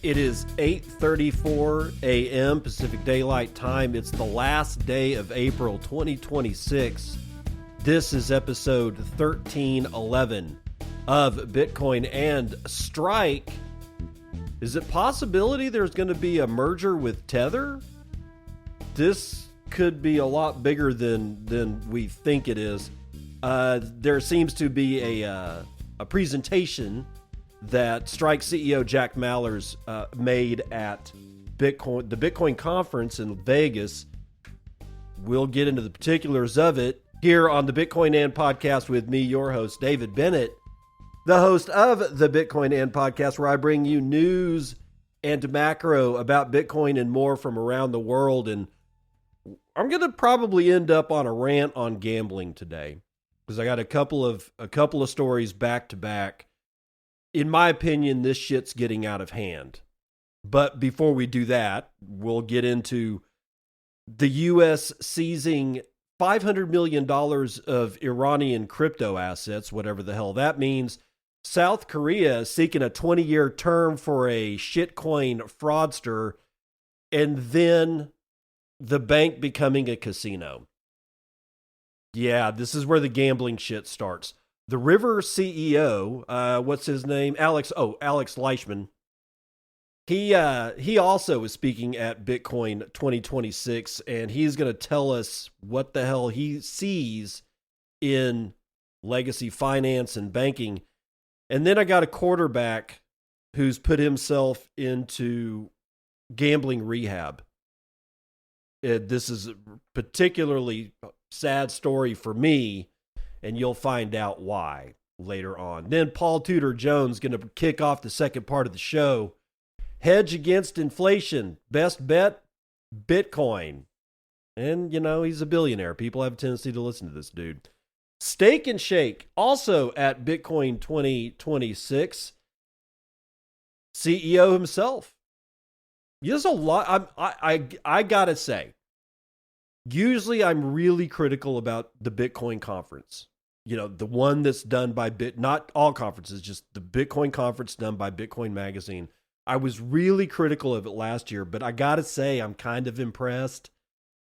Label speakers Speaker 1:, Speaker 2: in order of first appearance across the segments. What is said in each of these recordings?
Speaker 1: It is 8:34 a.m. Pacific Daylight Time. It's the last day of April 2026. This is episode 1311 of Bitcoin and Strike. Is it possibility there's going to be a merger with Tether? This could be a lot bigger than we think it is. There seems to be a presentation that Strike CEO Jack Mallers made at the Bitcoin conference in Vegas. We'll get into the particulars of it here on the Bitcoin and Podcast with me, your host, David Bennett, the host of the Bitcoin and Podcast, where I bring you news and macro about Bitcoin and more from around the world. And I'm going to probably end up on a rant on gambling today because I got a couple of stories back to back. In my opinion, this shit's getting out of hand. But before we do that, we'll get into the U.S. seizing $500 million of Iranian crypto assets, whatever the hell that means. South Korea seeking a 20-year term for a shitcoin fraudster, and then the bank becoming a casino. Yeah, this is where the gambling shit starts. The River CEO, what's his name? Alex Leishman. He also is speaking at Bitcoin 2026, and he's going to tell us what the hell he sees in legacy finance and banking. And then I got a quarterback who's put himself into gambling rehab. This is a particularly sad story for me, and you'll find out why later on. Then Paul Tudor Jones going to kick off the second part of the show. Hedge against inflation. Best bet, Bitcoin. And, you know, he's a billionaire. People have a tendency to listen to this dude. Steak and Shake, also at Bitcoin 2026. CEO himself. There's a lot. I gotta say, usually I'm really critical about the Bitcoin conference. You know, the one that's done by not all conferences, just the Bitcoin conference done by Bitcoin Magazine. I was really critical of it last year, but I gotta say I'm kind of impressed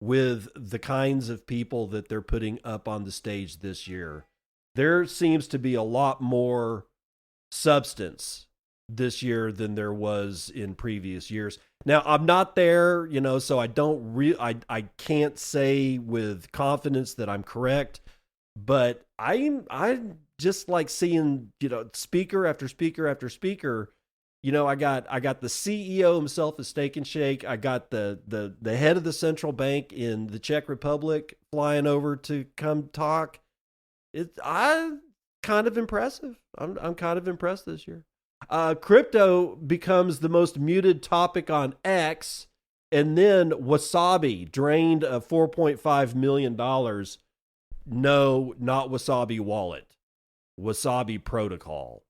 Speaker 1: with the kinds of people that they're putting up on the stage this year. There seems to be a lot more substance this year than there was in previous years. Now, I'm not there, you know, so I I can't say with confidence that I'm correct, but I'm just like seeing, you know, speaker after speaker after speaker. You know, I got the CEO himself of Steak and Shake. I got the head of the central bank in the Czech Republic flying over to come talk. I'm kind of impressive. I'm kind of impressed this year. Crypto becomes the most muted topic on X, and then Wasabi drained of $4.5 million. No, not Wasabi Wallet. Wasabi Protocol.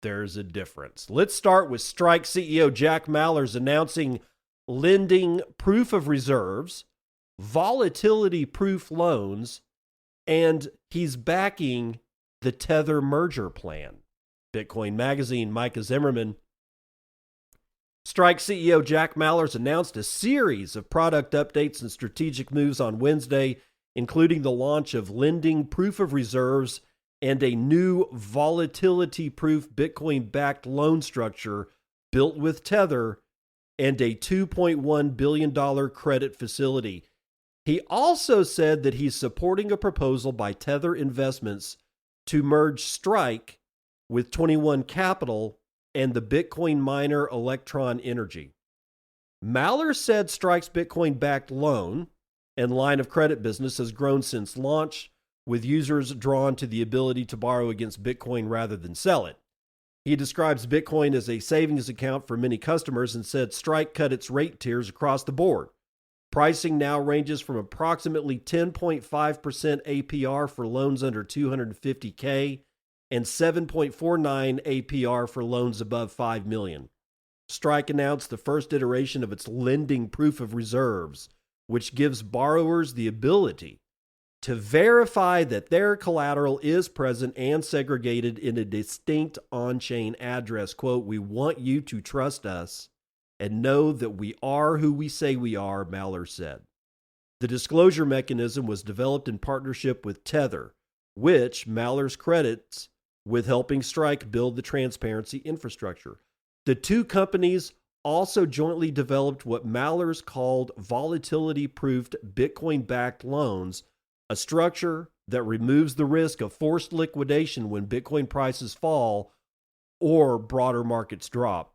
Speaker 1: There's a difference. Let's start with Strike CEO Jack Mallers announcing lending proof of reserves, volatility proof loans, and he's backing the Tether merger plan. Bitcoin Magazine, Micah Zimmerman. Strike CEO Jack Mallers announced a series of product updates and strategic moves on Wednesday, including the launch of lending proof of reserves and a new volatility-proof Bitcoin-backed loan structure built with Tether and a $2.1 billion credit facility. He also said that he's supporting a proposal by Tether Investments to merge Strike with 21 Capital and the Bitcoin miner Electron Energy. Mallers said Strike's Bitcoin-backed loan and line of credit business has grown since launch, with users drawn to the ability to borrow against Bitcoin rather than sell it. He describes Bitcoin as a savings account for many customers and said Strike cut its rate tiers across the board. Pricing now ranges from approximately 10.5% APR for loans under $250K and 7.49 APR for loans above $5 million. Strike announced the first iteration of its lending proof of reserves, which gives borrowers the ability to verify that their collateral is present and segregated in a distinct on-chain address. Quote, "We want you to trust us and know that we are who we say we are," Mallers said. The disclosure mechanism was developed in partnership with Tether, which Mallers credits with helping Strike build the transparency infrastructure. The two companies also jointly developed what Mallers called volatility-proofed Bitcoin-backed loans, a structure that removes the risk of forced liquidation when Bitcoin prices fall or broader markets drop.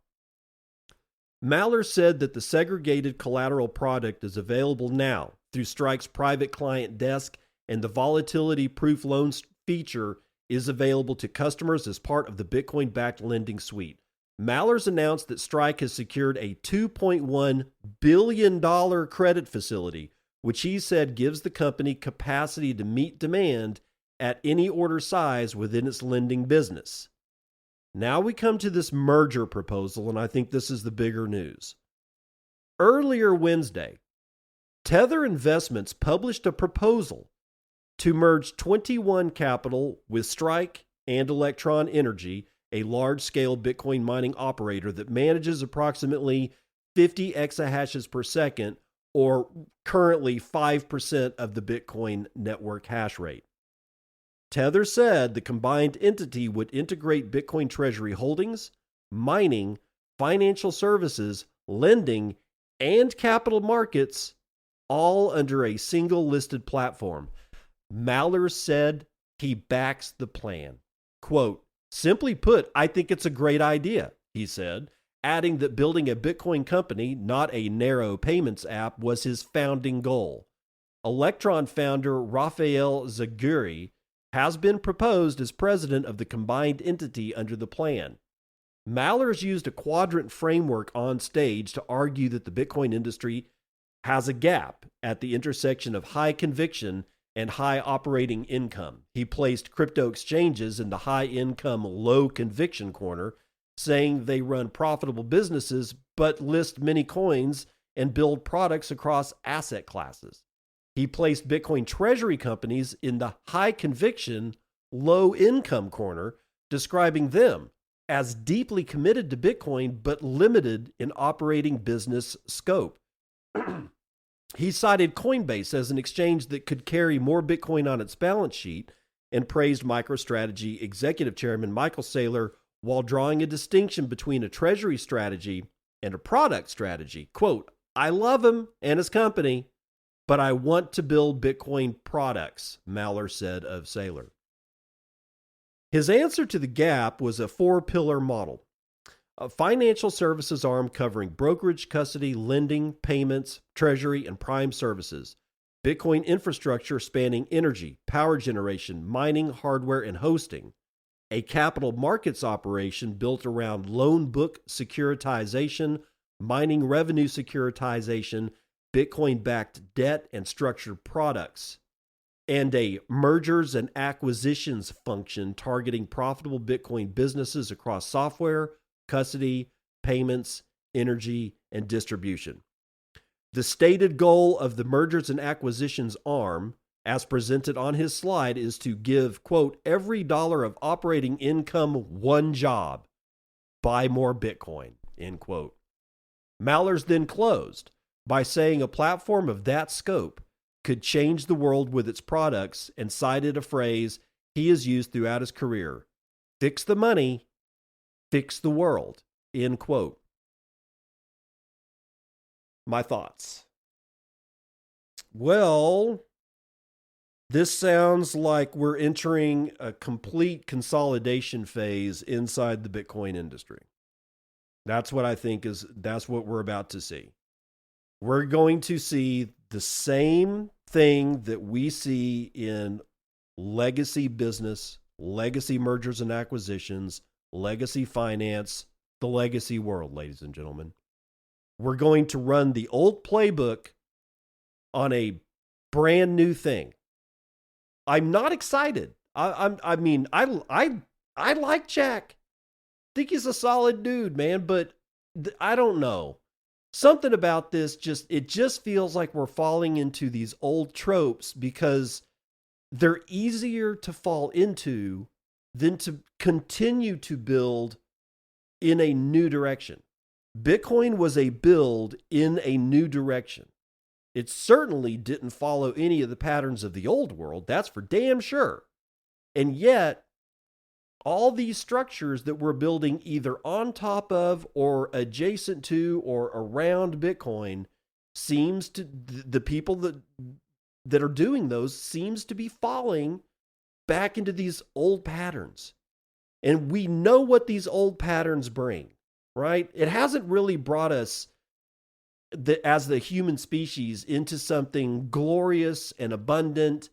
Speaker 1: Mallers said that the segregated collateral product is available now through Strike's private client desk, and the volatility-proof loans feature is available to customers as part of the Bitcoin-backed lending suite. Mallers announced that Strike has secured a $2.1 billion credit facility, which he said gives the company capacity to meet demand at any order size within its lending business. Now we come to this merger proposal, and I think this is the bigger news. Earlier Wednesday, Tether Investments published a proposal to merge 21 Capital with Strike and Electron Energy, a large-scale Bitcoin mining operator that manages approximately 50 exahashes per second, or currently 5% of the Bitcoin network hash rate. Tether said the combined entity would integrate Bitcoin treasury holdings, mining, financial services, lending, and capital markets, all under a single listed platform. Mallers said he backs the plan. Quote, "Simply put, I think it's a great idea," he said, adding that building a Bitcoin company, not a narrow payments app, was his founding goal. Electron founder Raphael Zaguri has been proposed as president of the combined entity under the plan. Mallers used a quadrant framework on stage to argue that the Bitcoin industry has a gap at the intersection of high conviction and high operating income. He placed crypto exchanges in the high income, low conviction corner, saying they run profitable businesses but list many coins and build products across asset classes. He placed Bitcoin treasury companies in the high conviction, low income corner, describing them as deeply committed to Bitcoin but limited in operating business scope. He cited Coinbase as an exchange that could carry more Bitcoin on its balance sheet and praised MicroStrategy executive chairman Michael Saylor while drawing a distinction between a treasury strategy and a product strategy. Quote, "I love him and his company, but I want to build Bitcoin products," Mallers said of Saylor. His answer to the gap was a 4-pillar model. A financial services arm covering brokerage, custody, lending, payments, treasury, and prime services. Bitcoin infrastructure spanning energy, power generation, mining, hardware, and hosting. A capital markets operation built around loan book securitization, mining revenue securitization, Bitcoin-backed debt, and structured products. And a mergers and acquisitions function targeting profitable Bitcoin businesses across software, custody, payments, energy, and distribution. The stated goal of the mergers and acquisitions arm, as presented on his slide, is to give, quote, "every dollar of operating income one job, buy more Bitcoin," end quote. Mallers then closed by saying a platform of that scope could change the world with its products and cited a phrase he has used throughout his career: "Fix the money, fix the world," end quote. My thoughts. Well, this sounds like we're entering a complete consolidation phase inside the Bitcoin industry. That's what I think that's what we're about to see. We're going to see the same thing that we see in legacy business, legacy mergers and acquisitions, legacy finance, the legacy world, ladies and gentlemen. We're going to run the old playbook on a brand new thing. I'm not excited. I mean, I like Jack. Think he's a solid dude, man, but I don't know. Something about this just feels like we're falling into these old tropes because they're easier to fall into than to continue to build in a new direction. Bitcoin was a build in a new direction. It certainly didn't follow any of the patterns of the old world, that's for damn sure. And yet, all these structures that we're building either on top of or adjacent to or around Bitcoin seems to, the people that are doing those seems to be falling back into these old patterns. And we know what these old patterns bring, right? It hasn't really brought us as the human species into something glorious and abundant,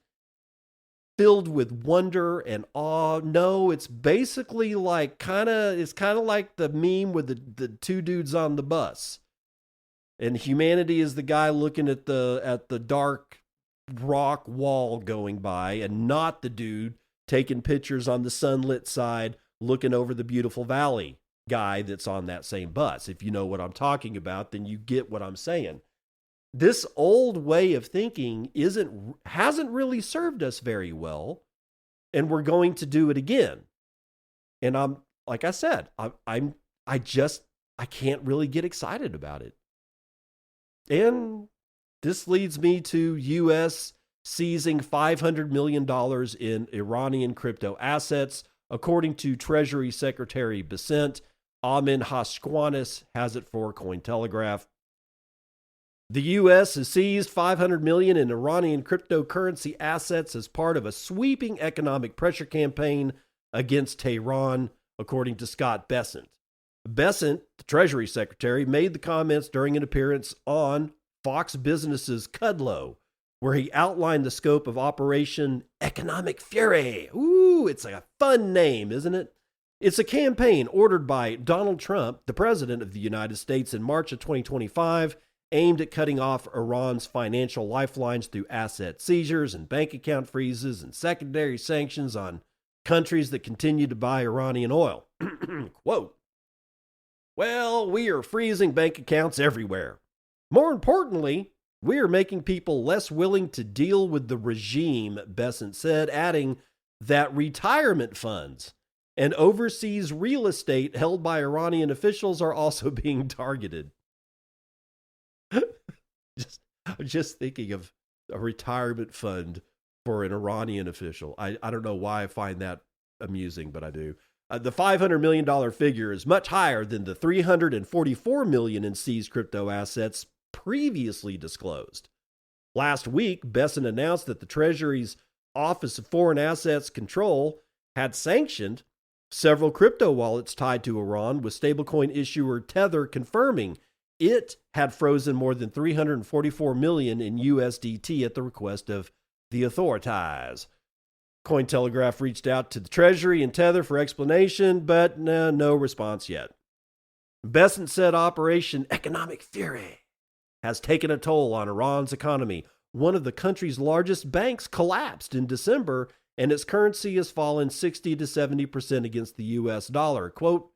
Speaker 1: filled with wonder and awe. No, it's basically like it's kind of like the meme with the two dudes on the bus. And humanity is the guy looking at the dark rock wall going by, and not the dude taking pictures on the sunlit side looking over the beautiful valley guy that's on that same bus. If you know what I'm talking about, then you get what I'm saying. This old way of thinking hasn't really served us very well, and we're going to do it again. And I'm like I said, I can't really get excited about it. And this leads me to U.S. seizing $500 million in Iranian crypto assets. According to Treasury Secretary Besant, Amin Hashquanis has it for Cointelegraph. The U.S. has seized $500 million in Iranian cryptocurrency assets as part of a sweeping economic pressure campaign against Tehran, according to Scott Bessent. Bessent, the Treasury Secretary, made the comments during an appearance on Fox Business's Kudlow, where he outlined the scope of Operation Economic Fury. Ooh, it's a fun name, isn't it? It's a campaign ordered by Donald Trump, the President of the United States, in March of 2025, aimed at cutting off Iran's financial lifelines through asset seizures and bank account freezes and secondary sanctions on countries that continue to buy Iranian oil. Quote, "Well, we are freezing bank accounts everywhere. More importantly, we are making people less willing to deal with the regime," Bessent said, adding that retirement funds and overseas real estate held by Iranian officials are also being targeted. I'm just thinking of a retirement fund for an Iranian official. I don't know why I find that amusing, but I do. The $500 million figure is much higher than the $344 million in seized crypto assets previously disclosed. Last week, Bessent announced that the Treasury's Office of Foreign Assets Control had sanctioned several crypto wallets tied to Iran, with stablecoin issuer Tether confirming it had frozen more than $344 million in USDT at the request of the authorities. Cointelegraph reached out to the Treasury and Tether for explanation, but no response yet. Bessent said Operation Economic Fury has taken a toll on Iran's economy. One of the country's largest banks collapsed in December, and its currency has fallen 60 to 70% against the U.S. dollar. Quote,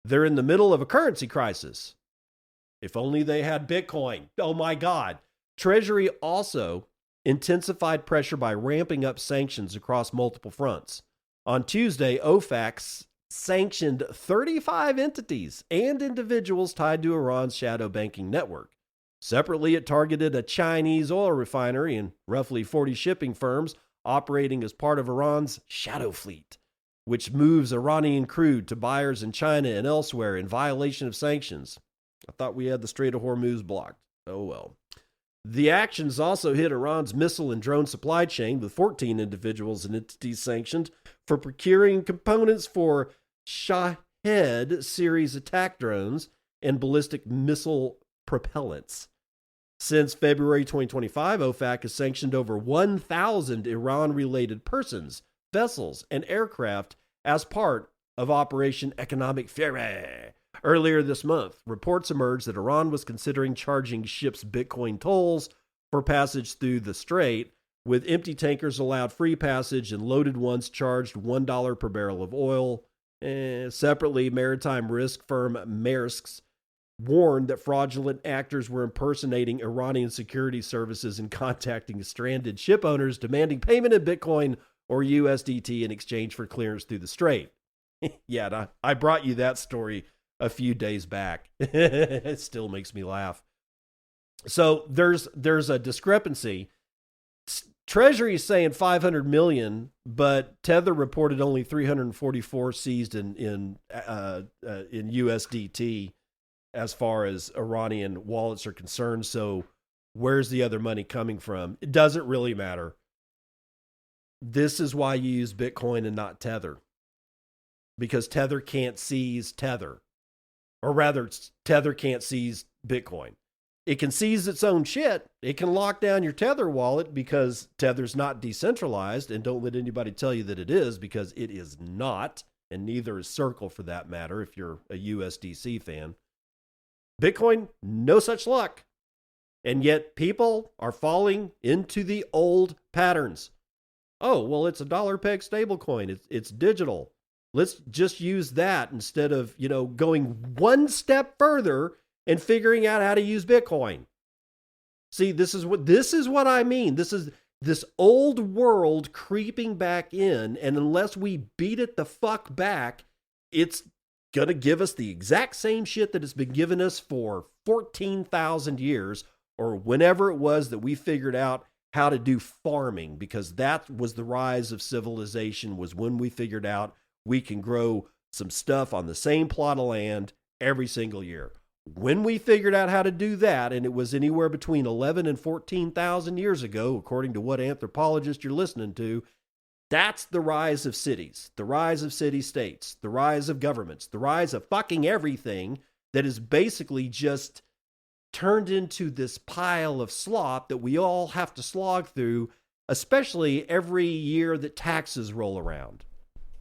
Speaker 1: "They're in the middle of a currency crisis. If only they had Bitcoin. Oh my God." Treasury also intensified pressure by ramping up sanctions across multiple fronts. On Tuesday, OFAC sanctioned 35 entities and individuals tied to Iran's shadow banking network. Separately, it targeted a Chinese oil refinery and roughly 40 shipping firms operating as part of Iran's shadow fleet, which moves Iranian crude to buyers in China and elsewhere in violation of sanctions. I thought we had the Strait of Hormuz blocked. Oh well. The actions also hit Iran's missile and drone supply chain, with 14 individuals and entities sanctioned for procuring components for Shahed series attack drones and ballistic missile propellants. Since February 2025, OFAC has sanctioned over 1,000 Iran-related persons, vessels, and aircraft as part of Operation Economic Fury. Earlier this month, reports emerged that Iran was considering charging ships Bitcoin tolls for passage through the strait, with empty tankers allowed free passage and loaded ones charged $1 per barrel of oil. Separately, maritime risk firm Maersk's warned that fraudulent actors were impersonating Iranian security services and contacting stranded ship owners, demanding payment in Bitcoin or USDT in exchange for clearance through the strait. Yeah, I brought you that story a few days back. It still makes me laugh. So there's a discrepancy. Treasury is saying 500 million, but Tether reported only 344 seized in USDT as far as Iranian wallets are concerned. So where's the other money coming from? It doesn't really matter. This is why you use Bitcoin and not Tether, because Tether can't seize Tether, or rather Tether can't seize Bitcoin. It can seize its own shit. It can lock down your Tether wallet because Tether's not decentralized, and don't let anybody tell you that it is, because it is not, and neither is Circle for that matter if you're a USDC fan. Bitcoin, no such luck. And yet people are falling into the old patterns. Oh, well, it's a dollar peg stablecoin. It's digital. Let's just use that instead of, going one step further and figuring out how to use Bitcoin. See, this is what I mean. This is this old world creeping back in, and unless we beat it the fuck back, it's gonna give us the exact same shit that it's been giving us for 14,000 years, or whenever it was that we figured out how to do farming, because that was the rise of civilization, was when we figured out we can grow some stuff on the same plot of land every single year. When we figured out how to do that, and it was anywhere between 11 and 14,000 years ago, according to what anthropologist you're listening to, that's the rise of cities, the rise of city-states, the rise of governments, the rise of fucking everything that is basically just turned into this pile of slop that we all have to slog through, especially every year that taxes roll around.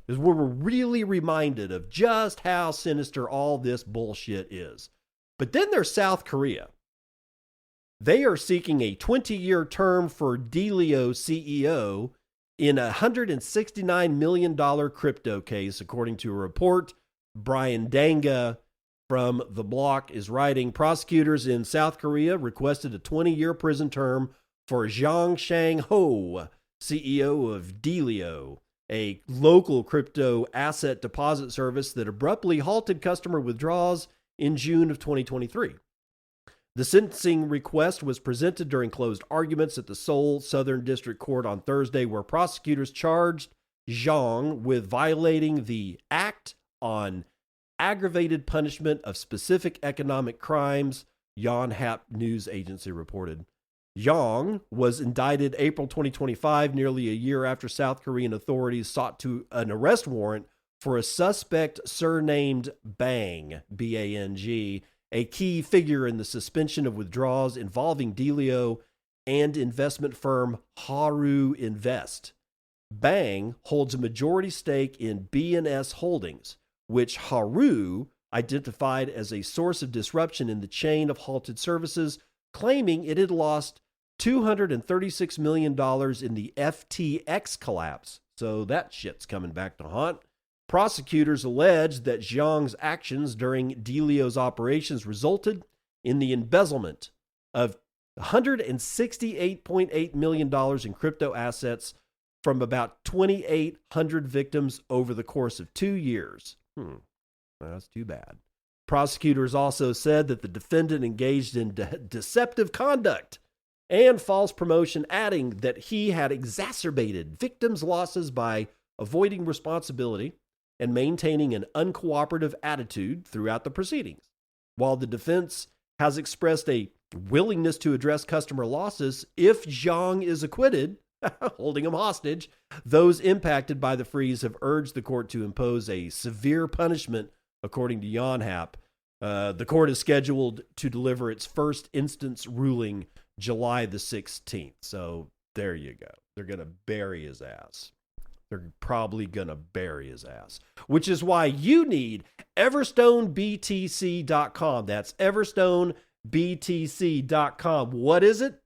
Speaker 1: Is where we're really reminded of just how sinister all this bullshit is. But then there's South Korea. They are seeking a 20-year term for Delio CEO in a $169 million crypto case, according to a report. Brian Danga from The Block is writing, prosecutors in South Korea requested a 20-year prison term for Zhang Shang-ho, CEO of Delio, a local crypto asset deposit service that abruptly halted customer withdrawals in June of 2023. The sentencing request was presented during closed arguments at the Seoul Southern District Court on Thursday, where prosecutors charged Zhang with violating the Act on Aggravated Punishment of Specific Economic Crimes, Yonhap News Agency reported. Zhang was indicted April 2025, nearly a year after South Korean authorities sought an arrest warrant for a suspect surnamed Bang, B-A-N-G, a key figure in the suspension of withdrawals involving Delio and investment firm Haru Invest. Bang holds a majority stake in B&S Holdings, which Haru identified as a source of disruption in the chain of halted services, claiming it had lost $236 million in the FTX collapse. So that shit's coming back to haunt. Prosecutors alleged that Zhang's actions during Delio's operations resulted in the embezzlement of $168.8 million in crypto assets from about 2,800 victims over the course of 2 years. That's too bad. Prosecutors also said that the defendant engaged in deceptive conduct and false promotion, adding that he had exacerbated victims' losses by avoiding responsibility and maintaining an uncooperative attitude throughout the proceedings. While the defense has expressed a willingness to address customer losses if Zhang is acquitted, holding him hostage, those impacted by the freeze have urged the court to impose a severe punishment, according to Yonhap. The court is scheduled to deliver its first instance ruling July the 16th. So there you go. They're going to bury his ass. They're probably going to bury his ass, which is why you need EverstoneBTC.com. That's EverstoneBTC.com. What is it?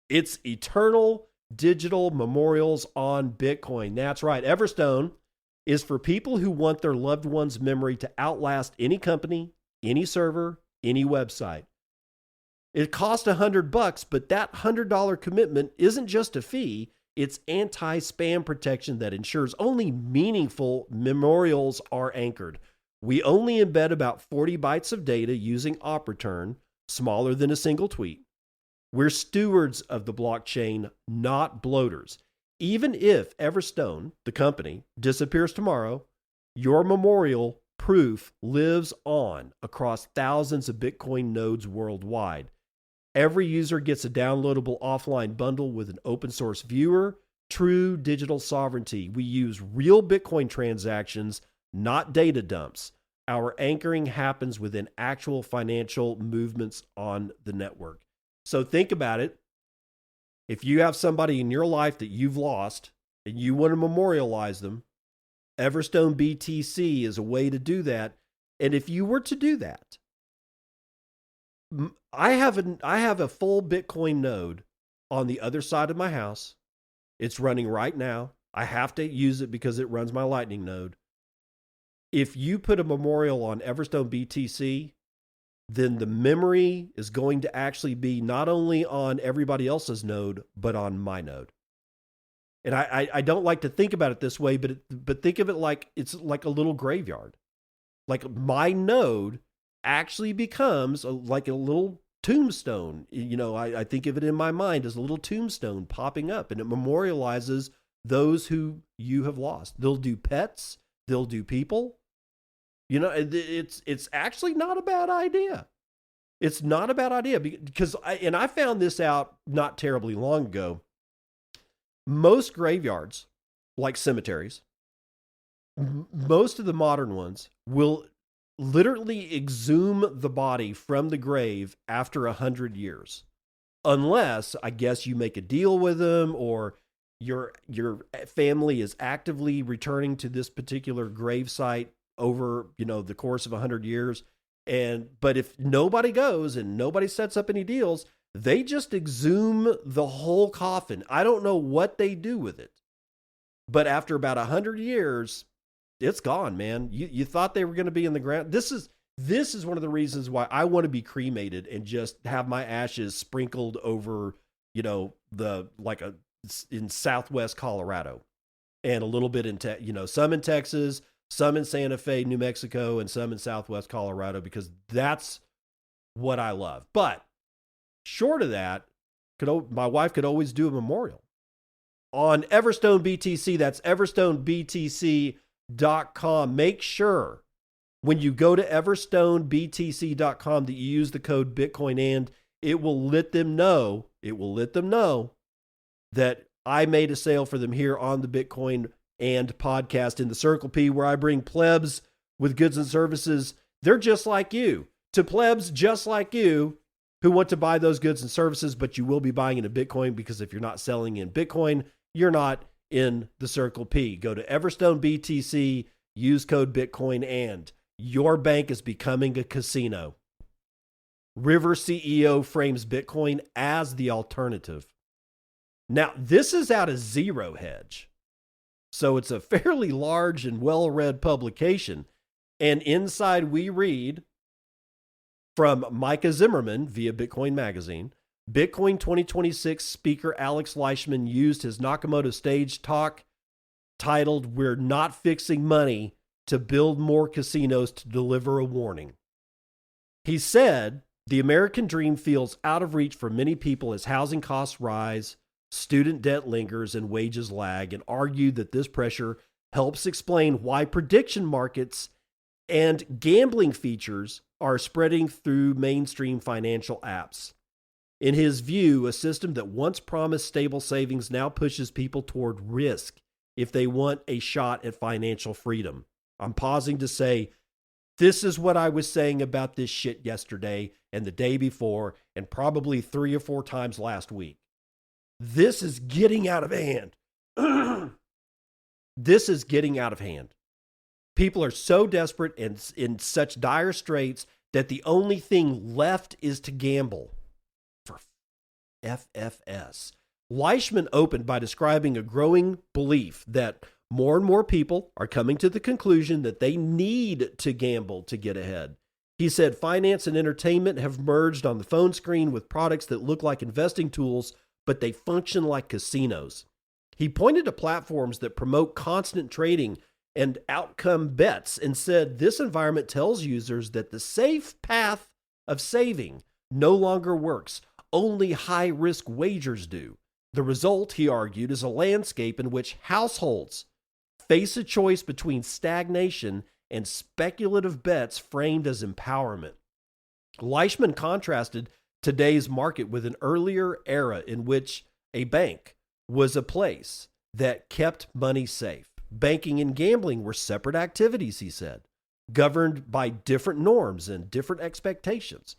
Speaker 1: It's eternal digital memorials on Bitcoin. That's right. Everstone is for people who want their loved one's memory to outlast any company, any server, any website. It costs $100, but that $100 commitment isn't just a fee. It's anti-spam protection that ensures only meaningful memorials are anchored. We only embed about 40 bytes of data using op return, smaller than a single tweet. We're stewards of the blockchain, not bloaters. Even if Everstone, the company, disappears tomorrow, your memorial proof lives on across thousands of Bitcoin nodes worldwide. Every user gets a downloadable offline bundle with an open source viewer, true digital sovereignty. We use real Bitcoin transactions, not data dumps. Our anchoring happens within actual financial movements on the network. So think about it. If you have somebody in your life that you've lost and you want to memorialize them, Everstone BTC is a way to do that. And if you were to do that, I have a full Bitcoin node on the other side of my house. It's running right now. I have to use it because it runs my Lightning node. If you put a memorial on Everstone BTC, then the memory is going to actually be not only on everybody else's node, but on my node. And I don't like to think about it this way, but think of it like it's like a little graveyard. Like my node actually becomes like a little tombstone. You know, I think of it in my mind as a little tombstone popping up, and it memorializes those who you have lost. They'll do pets, they'll do people. You know, it's actually not a bad idea. It's not a bad idea because I found this out not terribly long ago. Most graveyards, like cemeteries, most of the modern ones will literally exhume the body from the grave after 100 years. Unless, I guess, you make a deal with them or your family is actively returning to this particular grave site over, you know, the course of 100 years. But if nobody goes and nobody sets up any deals, they just exhume the whole coffin. I don't know what they do with it. But after about 100 years, it's gone, man. You thought they were going to be in the ground. This is one of the reasons why I want to be cremated and just have my ashes sprinkled over, you know, in Southwest Colorado, and a little bit in some in Texas, some in Santa Fe, New Mexico, and some in Southwest Colorado, because that's what I love. But short of that, my wife could always do a memorial on Everstone BTC. That's everstonebtc.com. Make sure when you go to everstonebtc.com that you use the code Bitcoin, and it will let them know that I made a sale for them here on the Bitcoin and podcast in the Circle P, where I bring plebs with goods and services. They're just like you, to plebs just like you who want to buy those goods and services, but you will be buying in a Bitcoin, because if you're not selling in Bitcoin, you're not in the Circle P. Go to Everstone BTC, use code Bitcoin, and your bank is becoming a casino. River CEO frames Bitcoin as the alternative. Now, this is out of Zero Hedge, so it's a fairly large and well-read publication. And inside we read from Micah Zimmerman via Bitcoin Magazine, Bitcoin 2026 speaker Alex Leishman used his Nakamoto stage talk titled "We're Not Fixing Money" to build more casinos to deliver a warning. He said, "The American dream feels out of reach for many people as housing costs rise, student debt lingers, and wages lag," and argued that this pressure helps explain why prediction markets and gambling features are spreading through mainstream financial apps. In his view, a system that once promised stable savings now pushes people toward risk if they want a shot at financial freedom. I'm pausing to say, this is what I was saying about this shit yesterday and the day before, and probably 3 or 4 times last week. This is getting out of hand. This is getting out of hand. People are so desperate and in such dire straits that the only thing left is to gamble. For FFS. Leishman opened by describing a growing belief that more and more people are coming to the conclusion that they need to gamble to get ahead. He said finance and entertainment have merged on the phone screen with products that look like investing tools, but they function like casinos. He pointed to platforms that promote constant trading and outcome bets and said this environment tells users that the safe path of saving no longer works. Only high-risk wagers do. The result, he argued, is a landscape in which households face a choice between stagnation and speculative bets framed as empowerment. Leishman contrasted today's market with an earlier era in which a bank was a place that kept money safe. Banking and gambling were separate activities, he said, governed by different norms and different expectations.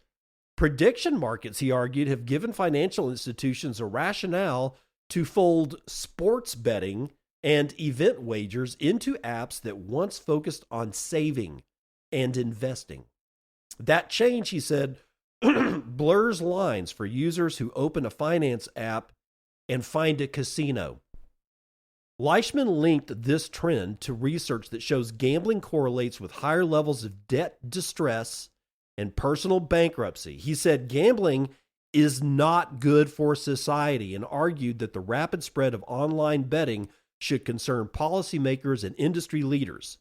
Speaker 1: Prediction markets, he argued, have given financial institutions a rationale to fold sports betting and event wagers into apps that once focused on saving and investing. That change, he said, blurs lines for users who open a finance app and find a casino. Leishman linked this trend to research that shows gambling correlates with higher levels of debt distress and personal bankruptcy. He said gambling is not good for society and argued that the rapid spread of online betting should concern policymakers and industry leaders.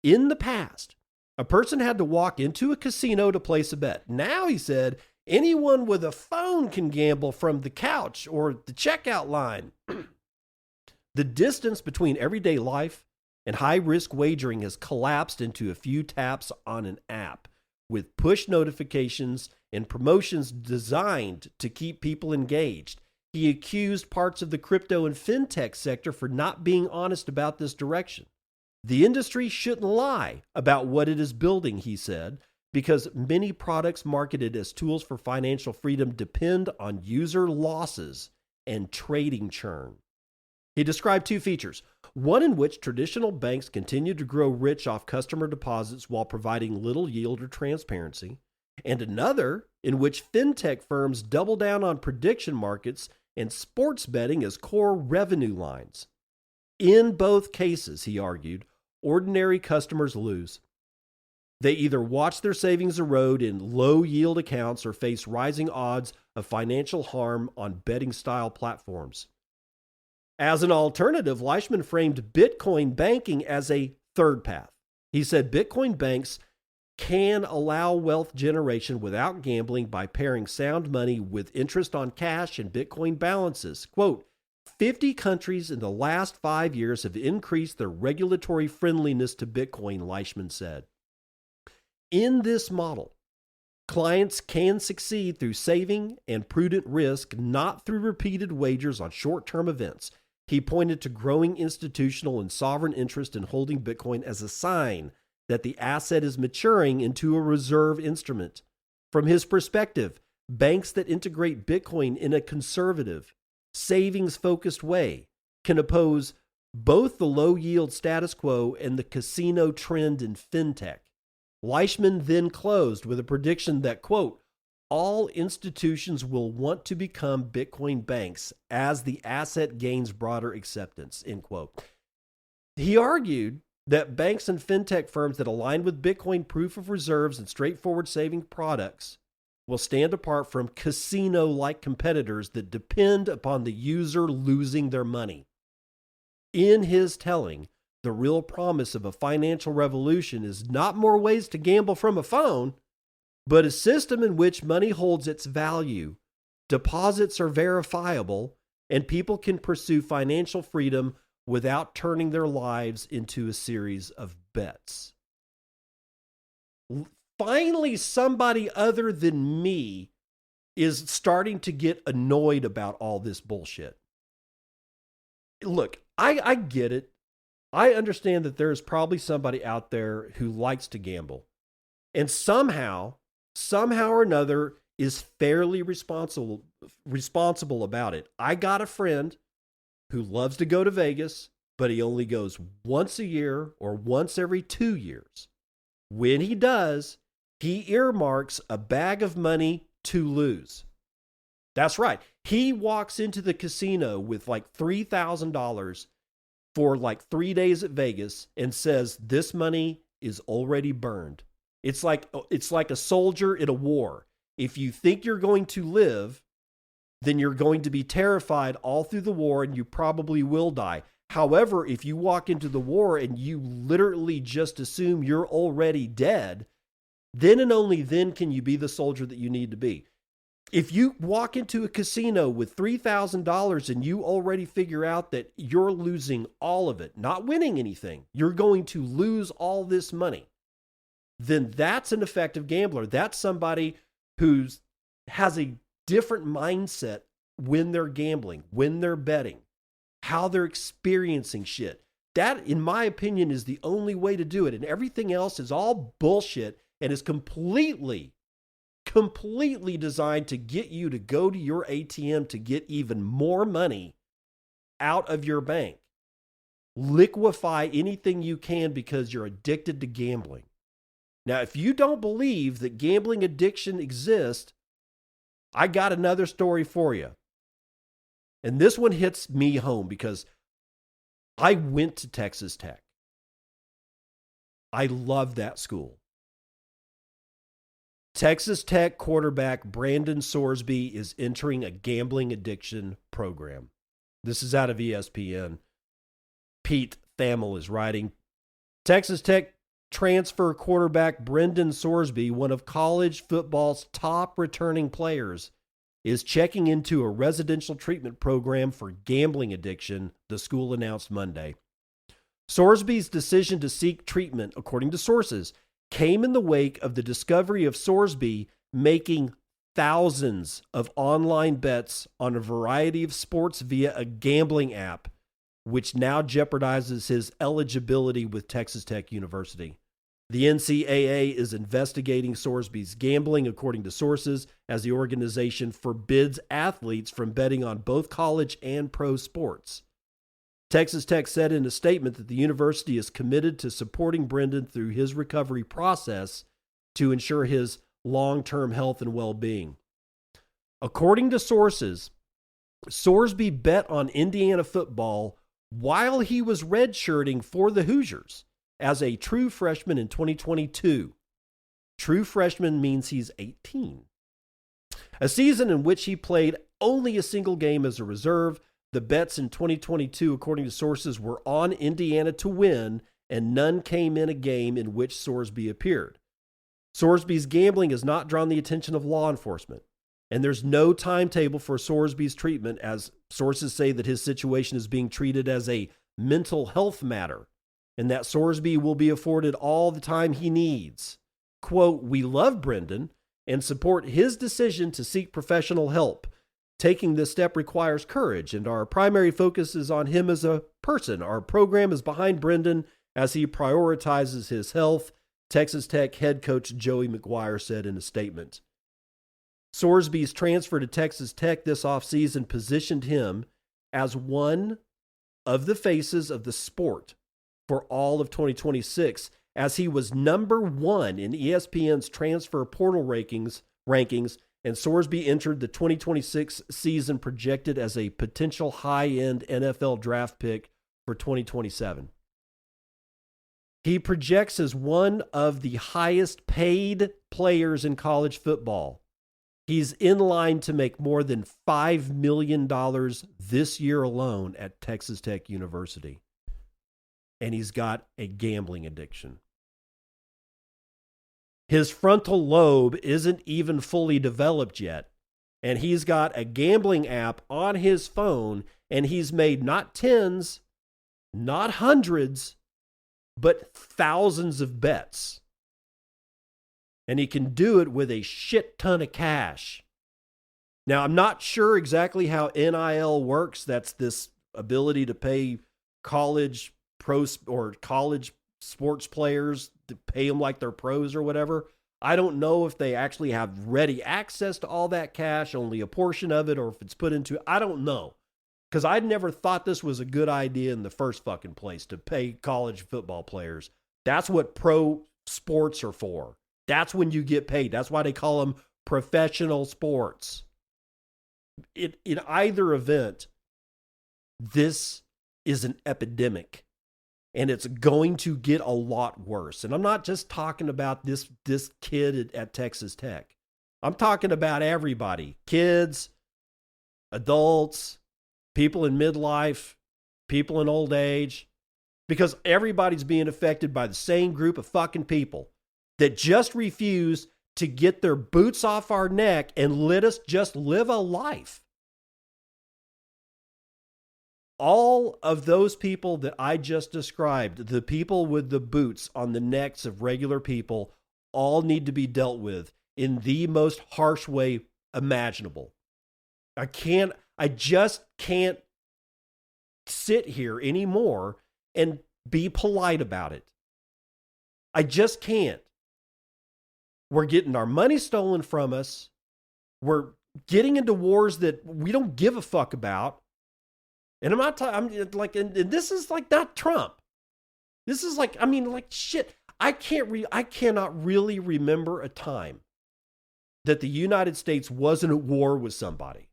Speaker 1: In the past, a person had to walk into a casino to place a bet. Now, he said, anyone with a phone can gamble from the couch or the checkout line. The distance between everyday life and high-risk wagering has collapsed into a few taps on an app with push notifications and promotions designed to keep people engaged. He accused parts of the crypto and fintech sector for not being honest about this direction. The industry shouldn't lie about what it is building, he said, because many products marketed as tools for financial freedom depend on user losses and trading churn. He described two features, one in which traditional banks continue to grow rich off customer deposits while providing little yield or transparency, and another in which fintech firms double down on prediction markets and sports betting as core revenue lines. In both cases, he argued, ordinary customers lose. They either watch their savings erode in low-yield accounts or face rising odds of financial harm on betting-style platforms. As an alternative, Leishman framed Bitcoin banking as a third path. He said Bitcoin banks can allow wealth generation without gambling by pairing sound money with interest on cash and Bitcoin balances. Quote, 50 countries in the last 5 years have increased their regulatory friendliness to Bitcoin, Leishman said. In this model, clients can succeed through saving and prudent risk, not through repeated wagers on short-term events. He pointed to growing institutional and sovereign interest in holding Bitcoin as a sign that the asset is maturing into a reserve instrument. From his perspective, banks that integrate Bitcoin in a conservative, savings-focused way can oppose both the low-yield status quo and the casino trend in fintech. Leishman then closed with a prediction that, quote, all institutions will want to become Bitcoin banks as the asset gains broader acceptance, end quote. He argued that banks and fintech firms that align with Bitcoin proof of reserves and straightforward saving products will stand apart from casino-like competitors that depend upon the user losing their money. In his telling, the real promise of a financial revolution is not more ways to gamble from a phone, but a system in which money holds its value, deposits are verifiable, and people can pursue financial freedom without turning their lives into a series of bets. Finally, somebody other than me is starting to get annoyed about all this bullshit. Look, I get it. I understand that there's probably somebody out there who likes to gamble and somehow or another is fairly responsible about it. I got a friend who loves to go to Vegas, but he only goes once a year or once every 2 years. When he does, he earmarks a bag of money to lose. That's right. He walks into the casino with like $3,000 for like 3 days at Vegas and says this money is already burned. It's like a soldier in a war. If you think you're going to live, then you're going to be terrified all through the war and you probably will die. However, if you walk into the war and you literally just assume you're already dead, then and only then can you be the soldier that you need to be. If you walk into a casino with $3,000 and you already figure out that you're losing all of it, not winning anything, you're going to lose all this money, then that's an effective gambler. That's somebody who has a different mindset when they're gambling, when they're betting, how they're experiencing shit. That, in my opinion, is the only way to do it. And everything else is all bullshit and is completely designed to get you to go to your ATM to get even more money out of your bank. Liquefy anything you can because you're addicted to gambling. Now, if you don't believe that gambling addiction exists, I got another story for you. And this one hits me home because I went to Texas Tech. I love that school. Texas Tech quarterback Brandon Sorsby is entering a gambling addiction program. This is out of ESPN. Pete Thamel is writing. Texas Tech transfer quarterback Brendan Sorsby, one of college football's top returning players, is checking into a residential treatment program for gambling addiction, the school announced Monday. Sorsby's decision to seek treatment, according to sources, came in the wake of the discovery of Sorsby making thousands of online bets on a variety of sports via a gambling app, which now jeopardizes his eligibility with Texas Tech University. The NCAA is investigating Sorsby's gambling, according to sources, as the organization forbids athletes from betting on both college and pro sports. Texas Tech said in a statement that the university is committed to supporting Brendan through his recovery process to ensure his long-term health and well-being. According to sources, Sorsby bet on Indiana football while he was redshirting for the Hoosiers as a true freshman in 2022. True freshman means he's 18. A season in which he played only a single game as a reserve. The bets in 2022, according to sources, were on Indiana to win, and none came in a game in which Sorsby appeared. Sorsby's gambling has not drawn the attention of law enforcement, and there's no timetable for Sorsby's treatment, as sources say that his situation is being treated as a mental health matter, and that Sorsby will be afforded all the time he needs. Quote, "We love Brendan and support his decision to seek professional help. Taking this step requires courage, and our primary focus is on him as a person. Our program is behind Brendan as he prioritizes his health," Texas Tech head coach Joey McGuire said in a statement. Sorsby's transfer to Texas Tech this offseason positioned him as one of the faces of the sport for all of 2026, as he was number one in ESPN's transfer portal rankings, and Sorsby entered the 2026 season projected as a potential high-end NFL draft pick for 2027. He projects as one of the highest paid players in college football. He's in line to make more than $5 million this year alone at Texas Tech University. And he's got a gambling addiction. His frontal lobe isn't even fully developed yet, and he's got a gambling app on his phone, and he's made not tens, not hundreds, but thousands of bets. And he can do it with a shit ton of cash. Now, I'm not sure exactly how NIL works. That's this ability to pay college pros or college sports players to pay them like they're pros or whatever. I don't know if they actually have ready access to all that cash, only a portion of it, or if it's put into, I don't know. Because I'd never thought this was a good idea in the first fucking place to pay college football players. That's what pro sports are for. That's when you get paid. That's why they call them professional sports. In either event, this is an epidemic. and it's going to get a lot worse. And I'm not just talking about this kid at Texas Tech. I'm talking about everybody, kids, adults, people in midlife, people in old age, because everybody's being affected by the same group of fucking people that just refuse to get their boots off our neck and let us just live a life. All of those people that I just described, the people with the boots on the necks of regular people, all need to be dealt with in the most harsh way imaginable. I just can't sit here anymore and be polite about it. I just can't. We're getting our money stolen from us. We're getting into wars that we don't give a fuck about. And I'm like, and this is like not Trump. This is like, I mean, like shit. I cannot really remember a time that the United States wasn't at war with somebody.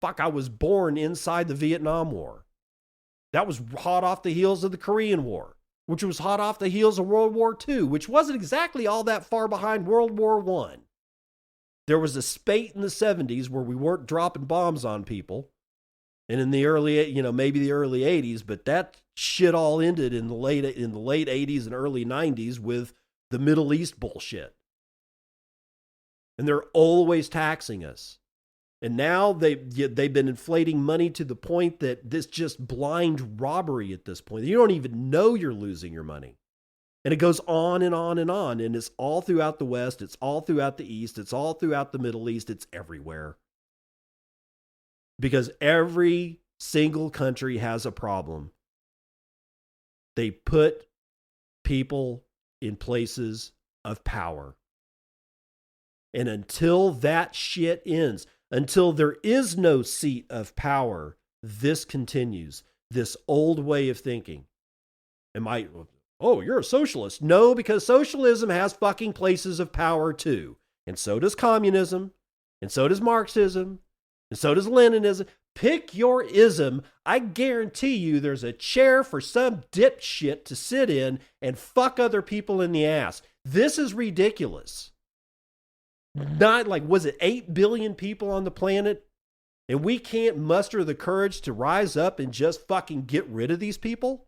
Speaker 1: Fuck, I was born inside the Vietnam War. That was hot off the heels of the Korean War, which was hot off the heels of World War II, which wasn't exactly all that far behind World War I. There was a spate in the 70s where we weren't dropping bombs on people. And in the early, maybe the early 80s, but that shit all ended in the late 80s and early 90s with the Middle East bullshit. And they're always taxing us. And now they've been inflating money to the point that this just blind robbery at this point. You don't even know you're losing your money. And it goes on and on and on. And it's all throughout the West. It's all throughout the East. It's all throughout the Middle East. It's everywhere. Because every single country has a problem. They put people in places of power. And until that shit ends, until there is no seat of power, this continues. This old way of thinking. You're a socialist. No, because socialism has fucking places of power too. And so does communism. And so does Marxism. And so does Leninism. Pick your ism. I guarantee you there's a chair for some dipshit to sit in and fuck other people in the ass. This is ridiculous. Not like, was it 8 billion people on the planet? And we can't muster the courage to rise up and just fucking get rid of these people?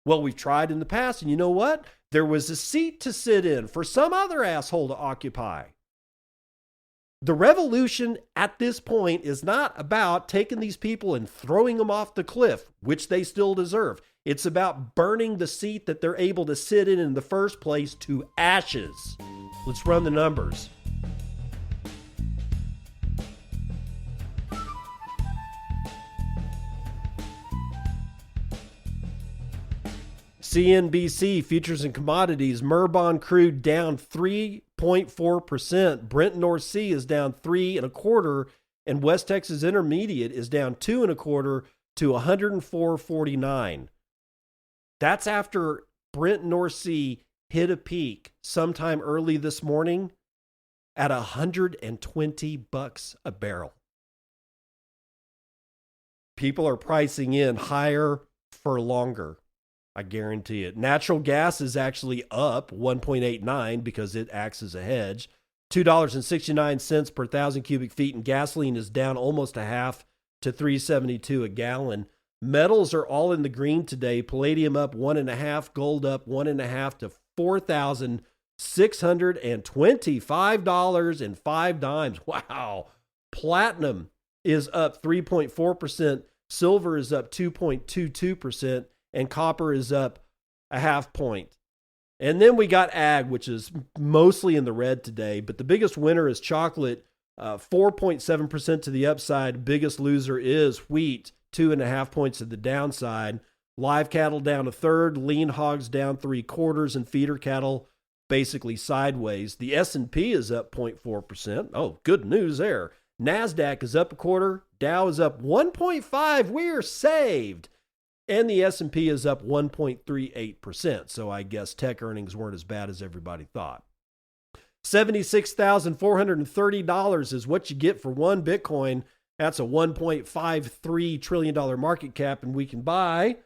Speaker 1: Well, we've tried in the past, and you know what? There was a seat to sit in for some other asshole to occupy. The revolution at this point is not about taking these people and throwing them off the cliff, which they still deserve. It's about burning the seat that they're able to sit in the first place to ashes. Let's run the numbers. CNBC futures and commodities, Murban crude down 3.4%. Brent North Sea is down 3.25%, and West Texas Intermediate is down 2.25% to 104.49. That's after Brent North Sea hit a peak sometime early this morning at $120 a barrel. People are pricing in higher for longer. I guarantee it. Natural gas is actually up 1.89 because it acts as a hedge. $2.69 per 1,000 cubic feet, and gasoline is down almost a half to $3.72 a gallon. Metals are all in the green today. Palladium up 1.5, gold up 1.5 to $4,625.05. Wow. Platinum is up 3.4%. Silver is up 2.22%. And copper is up a half point. And then we got ag, which is mostly in the red today. But the biggest winner is chocolate, 4.7% to the upside. Biggest loser is wheat, 2.5 points to the downside. Live cattle down a third, lean hogs down 3/4, and feeder cattle basically sideways. The S&P is up 0.4%. Oh, good news there. NASDAQ is up 1/4. Dow is up 1.5. We're saved. And the S&P is up 1.38%. So I guess tech earnings weren't as bad as everybody thought. $76,430 is what you get for one Bitcoin. That's a $1.53 trillion market cap, and we can buy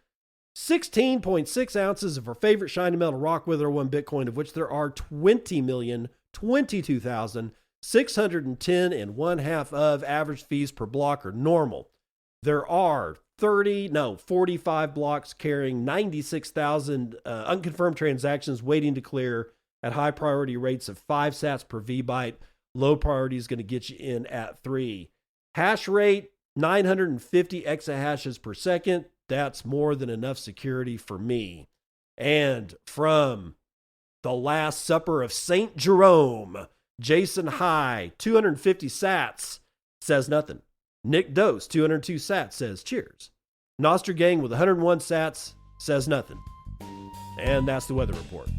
Speaker 1: 16.6 ounces of our favorite shiny metal rock wither 1 Bitcoin, of which there are 20,022,610 and 1/2 of average fees per block are normal. There are 45 blocks carrying 96,000 unconfirmed transactions waiting to clear at high priority rates of 5 sats per VByte. Low priority is going to get you in at 3. Hash rate, 950 exahashes per second. That's more than enough security for me. And from the Last Supper of St. Jerome, Jason High, 250 sats, says nothing. Nick Dose, 202 sats, says cheers. Noster Gang with 101 sats, says nothing. And that's the weather report.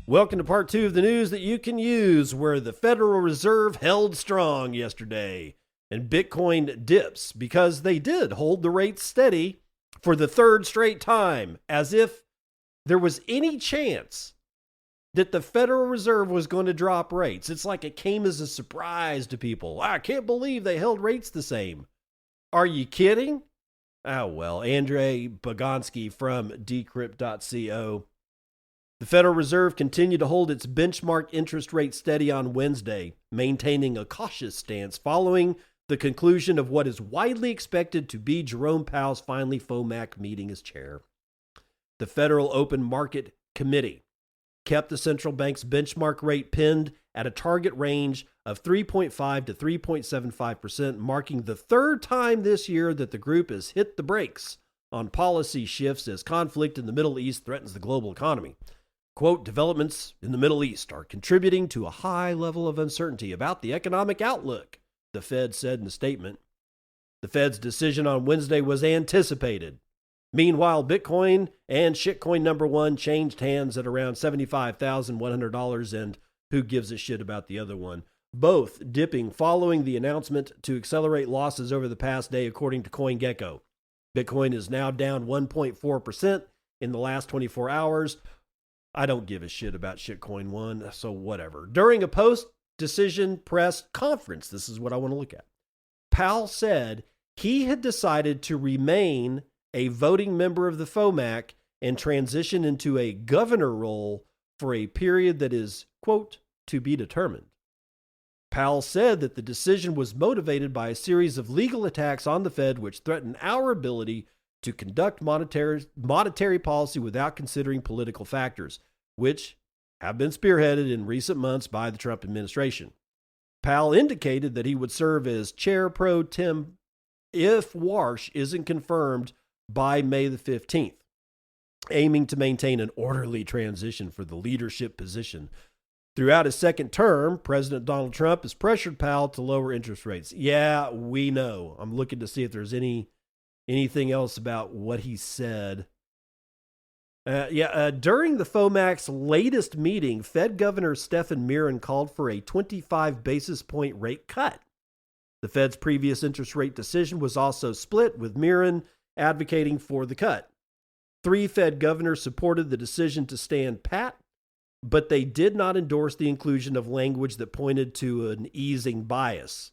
Speaker 1: Welcome to part 2 of the news that you can use, where the Federal Reserve held strong yesterday and Bitcoin dips because they did hold the rate steady for the 3rd straight time, as if there was any chance that the Federal Reserve was going to drop rates. It's like it came as a surprise to people. I can't believe they held rates the same. Are you kidding? Oh, well, Andrei Bogonsky from decrypt.co. The Federal Reserve continued to hold its benchmark interest rate steady on Wednesday, maintaining a cautious stance following the conclusion of what is widely expected to be Jerome Powell's final FOMC meeting as chair. The Federal Open Market Committee kept the central bank's benchmark rate pinned at a target range of 3.5 to 3.75%, marking the 3rd time this year that the group has hit the brakes on policy shifts as conflict in the Middle East threatens the global economy. Quote, developments in the Middle East are contributing to a high level of uncertainty about the economic outlook, the Fed said in a statement. The Fed's decision on Wednesday was anticipated. Meanwhile, Bitcoin and shitcoin number 1 changed hands at around $75,100, and who gives a shit about the other one? Both dipping following the announcement to accelerate losses over the past day, according to CoinGecko. Bitcoin is now down 1.4% in the last 24 hours. I don't give a shit about shitcoin 1, so whatever. During a post-decision press conference, this is what I want to look at. Powell said he had decided to remain a voting member of the FOMC and transition into a governor role for a period that is, quote, to be determined. Powell said that the decision was motivated by a series of legal attacks on the Fed which threaten our ability to conduct monetary policy without considering political factors, which have been spearheaded in recent months by the Trump administration. Powell indicated that he would serve as chair pro tem if Warsh isn't confirmed by May the 15th, aiming to maintain an orderly transition for the leadership position. Throughout his 2nd term, President Donald Trump has pressured Powell to lower interest rates. Yeah, we know. I'm looking to see if there's anything else about what he said. During the FOMC's latest meeting, Fed Governor Stephen Miran called for a 25 basis point rate cut. The Fed's previous interest rate decision was also split, with Miran advocating for the cut. 3 Fed governors supported the decision to stand pat, but they did not endorse the inclusion of language that pointed to an easing bias.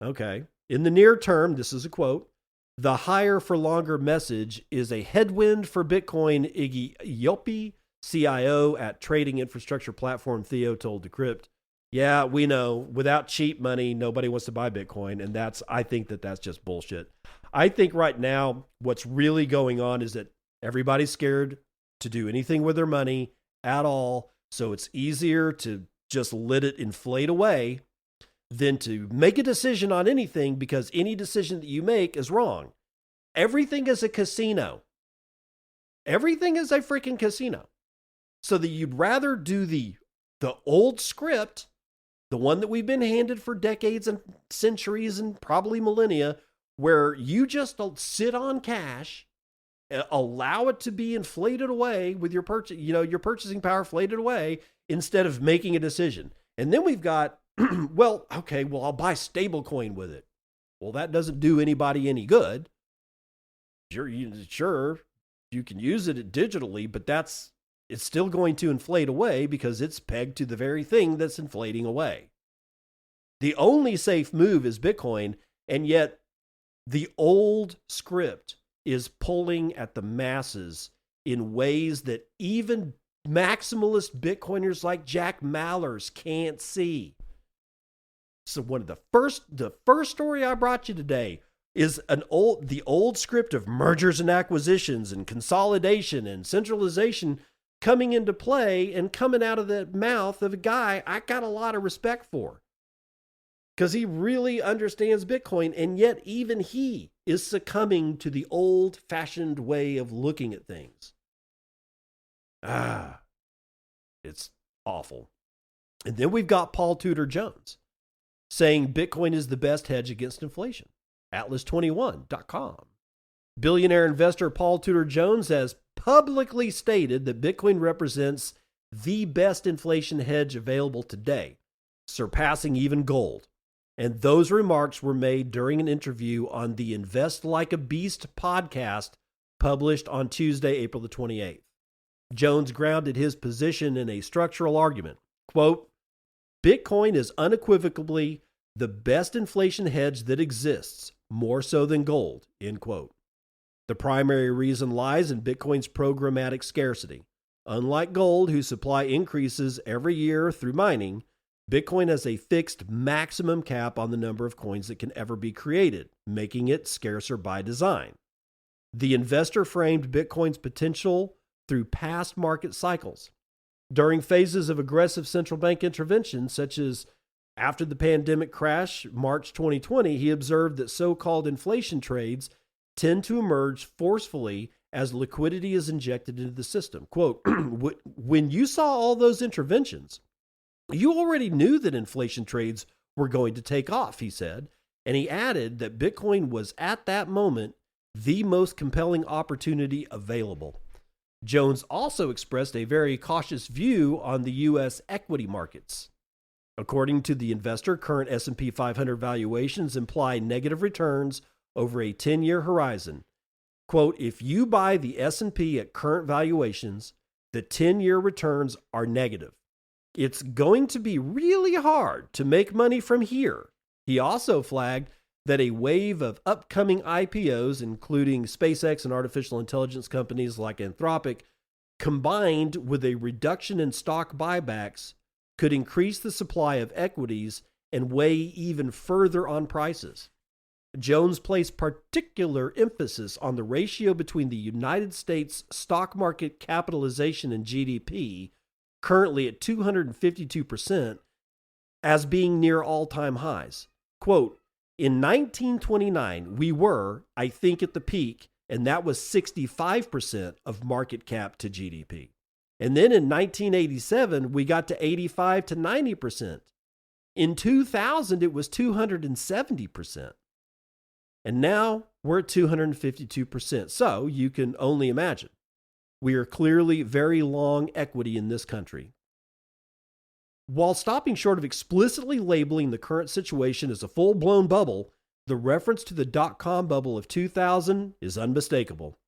Speaker 1: Okay. In the near term, this is a quote, the higher for longer message is a headwind for Bitcoin, Iggy Yopi, CIO at trading infrastructure platform Theo told Decrypt. Yeah, we know. Without cheap money, nobody wants to buy Bitcoin, and I think that's just bullshit. I think right now what's really going on is that everybody's scared to do anything with their money at all, so it's easier to just let it inflate away than to make a decision on anything, because any decision that you make is wrong. Everything is a casino. Everything is a freaking casino. So that you'd rather do the old script, the one that we've been handed for decades and centuries and probably millennia, where you just sit on cash, allow it to be inflated away with your your purchasing power inflated away, instead of making a decision. And then we've got, I'll buy stablecoin with it. Well, that doesn't do anybody any good. Sure, you can use it digitally, but that's it's still going to inflate away because it's pegged to the very thing that's inflating away. The only safe move is Bitcoin, and yet the old script is pulling at the masses in ways that even maximalist Bitcoiners like Jack Mallers can't see. So the first story I brought you today is the old script of mergers and acquisitions and consolidation and centralization coming into play and coming out of the mouth of a guy I got a lot of respect for, because he really understands Bitcoin, and yet even he is succumbing to the old-fashioned way of looking at things. It's awful. And then we've got Paul Tudor Jones saying Bitcoin is the best hedge against inflation. Atlas21.com. Billionaire investor Paul Tudor Jones has publicly stated that Bitcoin represents the best inflation hedge available today, surpassing even gold. And those remarks were made during an interview on the Invest Like a Beast podcast published on Tuesday, April the 28th. Jones grounded his position in a structural argument. Quote, Bitcoin is unequivocally the best inflation hedge that exists, more so than gold, end quote. The primary reason lies in Bitcoin's programmatic scarcity. Unlike gold, whose supply increases every year through mining, Bitcoin has a fixed maximum cap on the number of coins that can ever be created, making it scarcer by design. The investor framed Bitcoin's potential through past market cycles. During phases of aggressive central bank intervention, such as after the pandemic crash, March 2020, he observed that so-called inflation trades tend to emerge forcefully as liquidity is injected into the system. Quote, when you saw all those interventions, you already knew that inflation trades were going to take off, he said. And he added that Bitcoin was at that moment the most compelling opportunity available. Jones also expressed a very cautious view on the U.S. equity markets. According to the investor, current S&P 500 valuations imply negative returns over a 10-year horizon. Quote, if you buy the S&P at current valuations, the 10-year returns are negative. It's going to be really hard to make money from here. He also flagged that a wave of upcoming IPOs, including SpaceX and artificial intelligence companies like Anthropic, combined with a reduction in stock buybacks, could increase the supply of equities and weigh even further on prices. Jones placed particular emphasis on the ratio between the United States stock market capitalization and GDP, currently at 252%, as being near all-time highs. Quote, in 1929, we were, I think, at the peak, and that was 65% of market cap to GDP. And then in 1987, we got to 85 to 90%. In 2000, it was 270%. And now we're at 252%. So you can only imagine. We are clearly very long equity in this country. While stopping short of explicitly labeling the current situation as a full-blown bubble, the reference to the dot-com bubble of 2000 is unmistakable.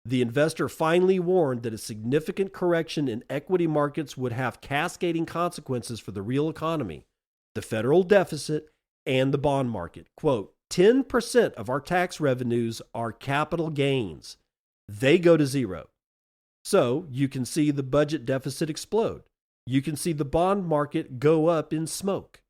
Speaker 1: The investor finally warned that a significant correction in equity markets would have cascading consequences for the real economy, the federal deficit, and the bond market. Quote, 10% of our tax revenues are capital gains. They go to zero. So you can see the budget deficit explode. You can see the bond market go up in smoke.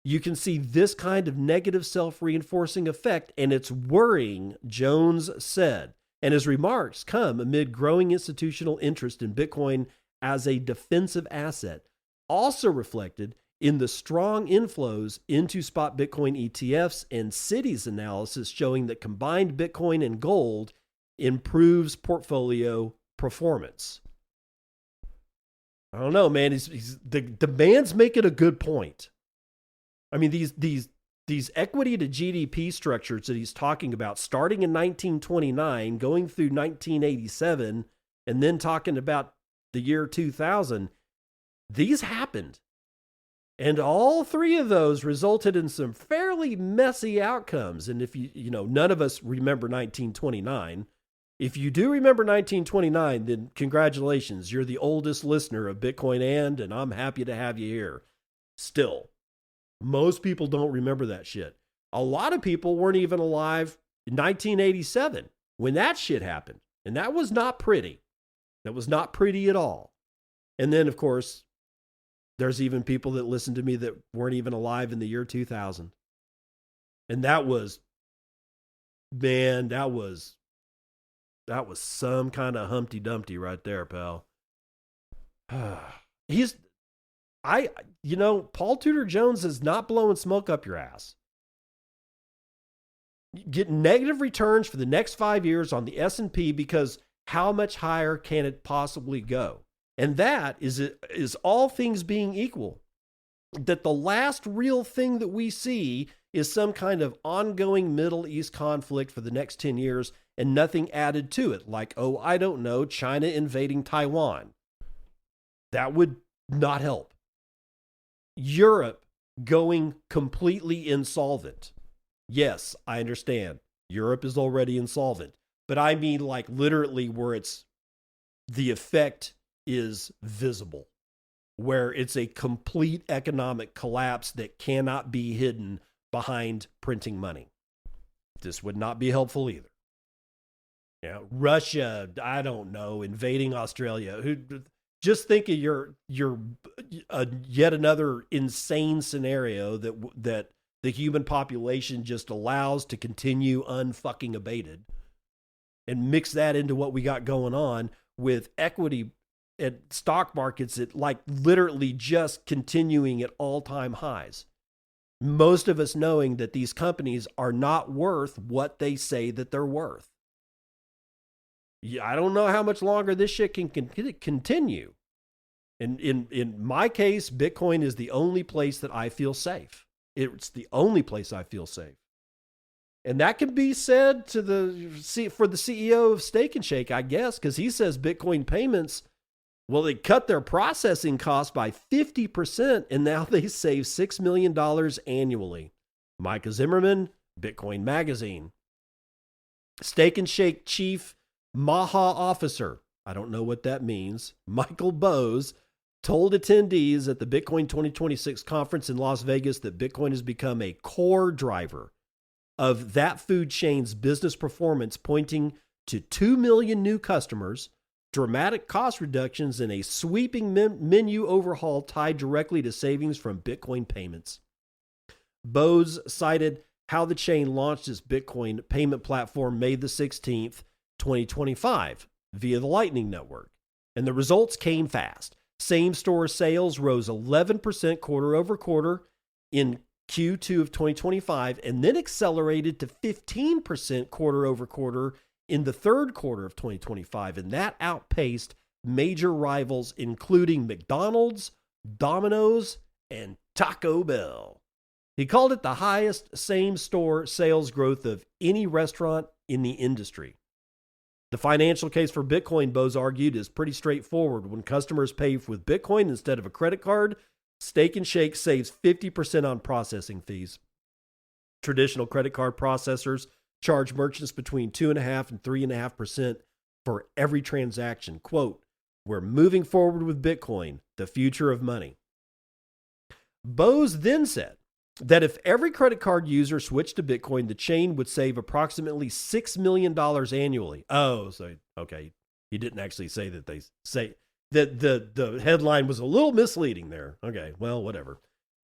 Speaker 1: You can see this kind of negative self-reinforcing effect, and it's worrying, Jones said. And his remarks come amid growing institutional interest in Bitcoin as a defensive asset, also reflected in the strong inflows into spot Bitcoin ETFs and Citi's analysis showing that combined Bitcoin and gold improves portfolio performance. I don't know, man. The man's making a good point. I mean, these equity to GDP structures that he's talking about, starting in 1929, going through 1987, and then talking about the year 2000, these happened. And all three of those resulted in some fairly messy outcomes. And if none of us remember 1929, If you do remember 1929, then congratulations. You're the oldest listener of Bitcoin and I'm happy to have you here. Still, most people don't remember that shit. A lot of people weren't even alive in 1987 when that shit happened. And that was not pretty. That was not pretty at all. And then, of course, there's even people that listen to me that weren't even alive in the year 2000. And that was, man, that was some kind of Humpty Dumpty right there, pal. Paul Tudor Jones is not blowing smoke up your ass. Get negative returns for the next 5 years on the S&P because how much higher can it possibly go? And that is all things being equal, that the last real thing that we see is some kind of ongoing Middle East conflict for the next 10 years and nothing added to it, like, oh, I don't know, China invading Taiwan. That would not help. Europe going completely insolvent. Yes, I understand. Europe is already insolvent. But I mean like literally where the effect is visible, where it's a complete economic collapse that cannot be hidden behind printing money. This would not be helpful either. Russia, I don't know, invading Australia. Just think of your yet another insane scenario that the human population just allows to continue unfucking abated, and mix that into what we got going on with equity at stock markets at like literally just continuing at all-time highs. Most of us knowing that these companies are not worth what they say that they're worth. Yeah, I don't know how much longer this shit can continue. In my case, Bitcoin is the only place that I feel safe. It's the only place I feel safe. And that can be said for the CEO of Steak and Shake, I guess, because he says Bitcoin payments, well, they cut their processing costs by 50%, and now they save $6 million annually. Micah Zimmerman, Bitcoin Magazine. Steak and Shake Chief Maha Officer, I don't know what that means, Michael Bose, told attendees at the Bitcoin 2026 conference in Las Vegas that Bitcoin has become a core driver of that food chain's business performance, pointing to 2 million new customers, dramatic cost reductions, and a sweeping menu overhaul tied directly to savings from Bitcoin payments. Bose cited how the chain launched its Bitcoin payment platform May the 16th, 2025, via the Lightning Network. And the results came fast. Same-store sales rose 11% quarter over quarter in Q2 of 2025, and then accelerated to 15% quarter over quarter in the third quarter of 2025. And that outpaced major rivals, including McDonald's, Domino's, and Taco Bell. He called it the highest same-store sales growth of any restaurant in the industry. The financial case for Bitcoin, Bose argued, is pretty straightforward. When customers pay with Bitcoin instead of a credit card, Steak and Shake saves 50% on processing fees. Traditional credit card processors charge merchants between 2.5% and 3.5% for every transaction. Quote, "We're moving forward with Bitcoin, the future of money." Bose then said that if every credit card user switched to Bitcoin, the chain would save approximately $6 million annually. Oh, so, okay. He didn't actually say that they say that the headline was a little misleading there. Okay, well, whatever.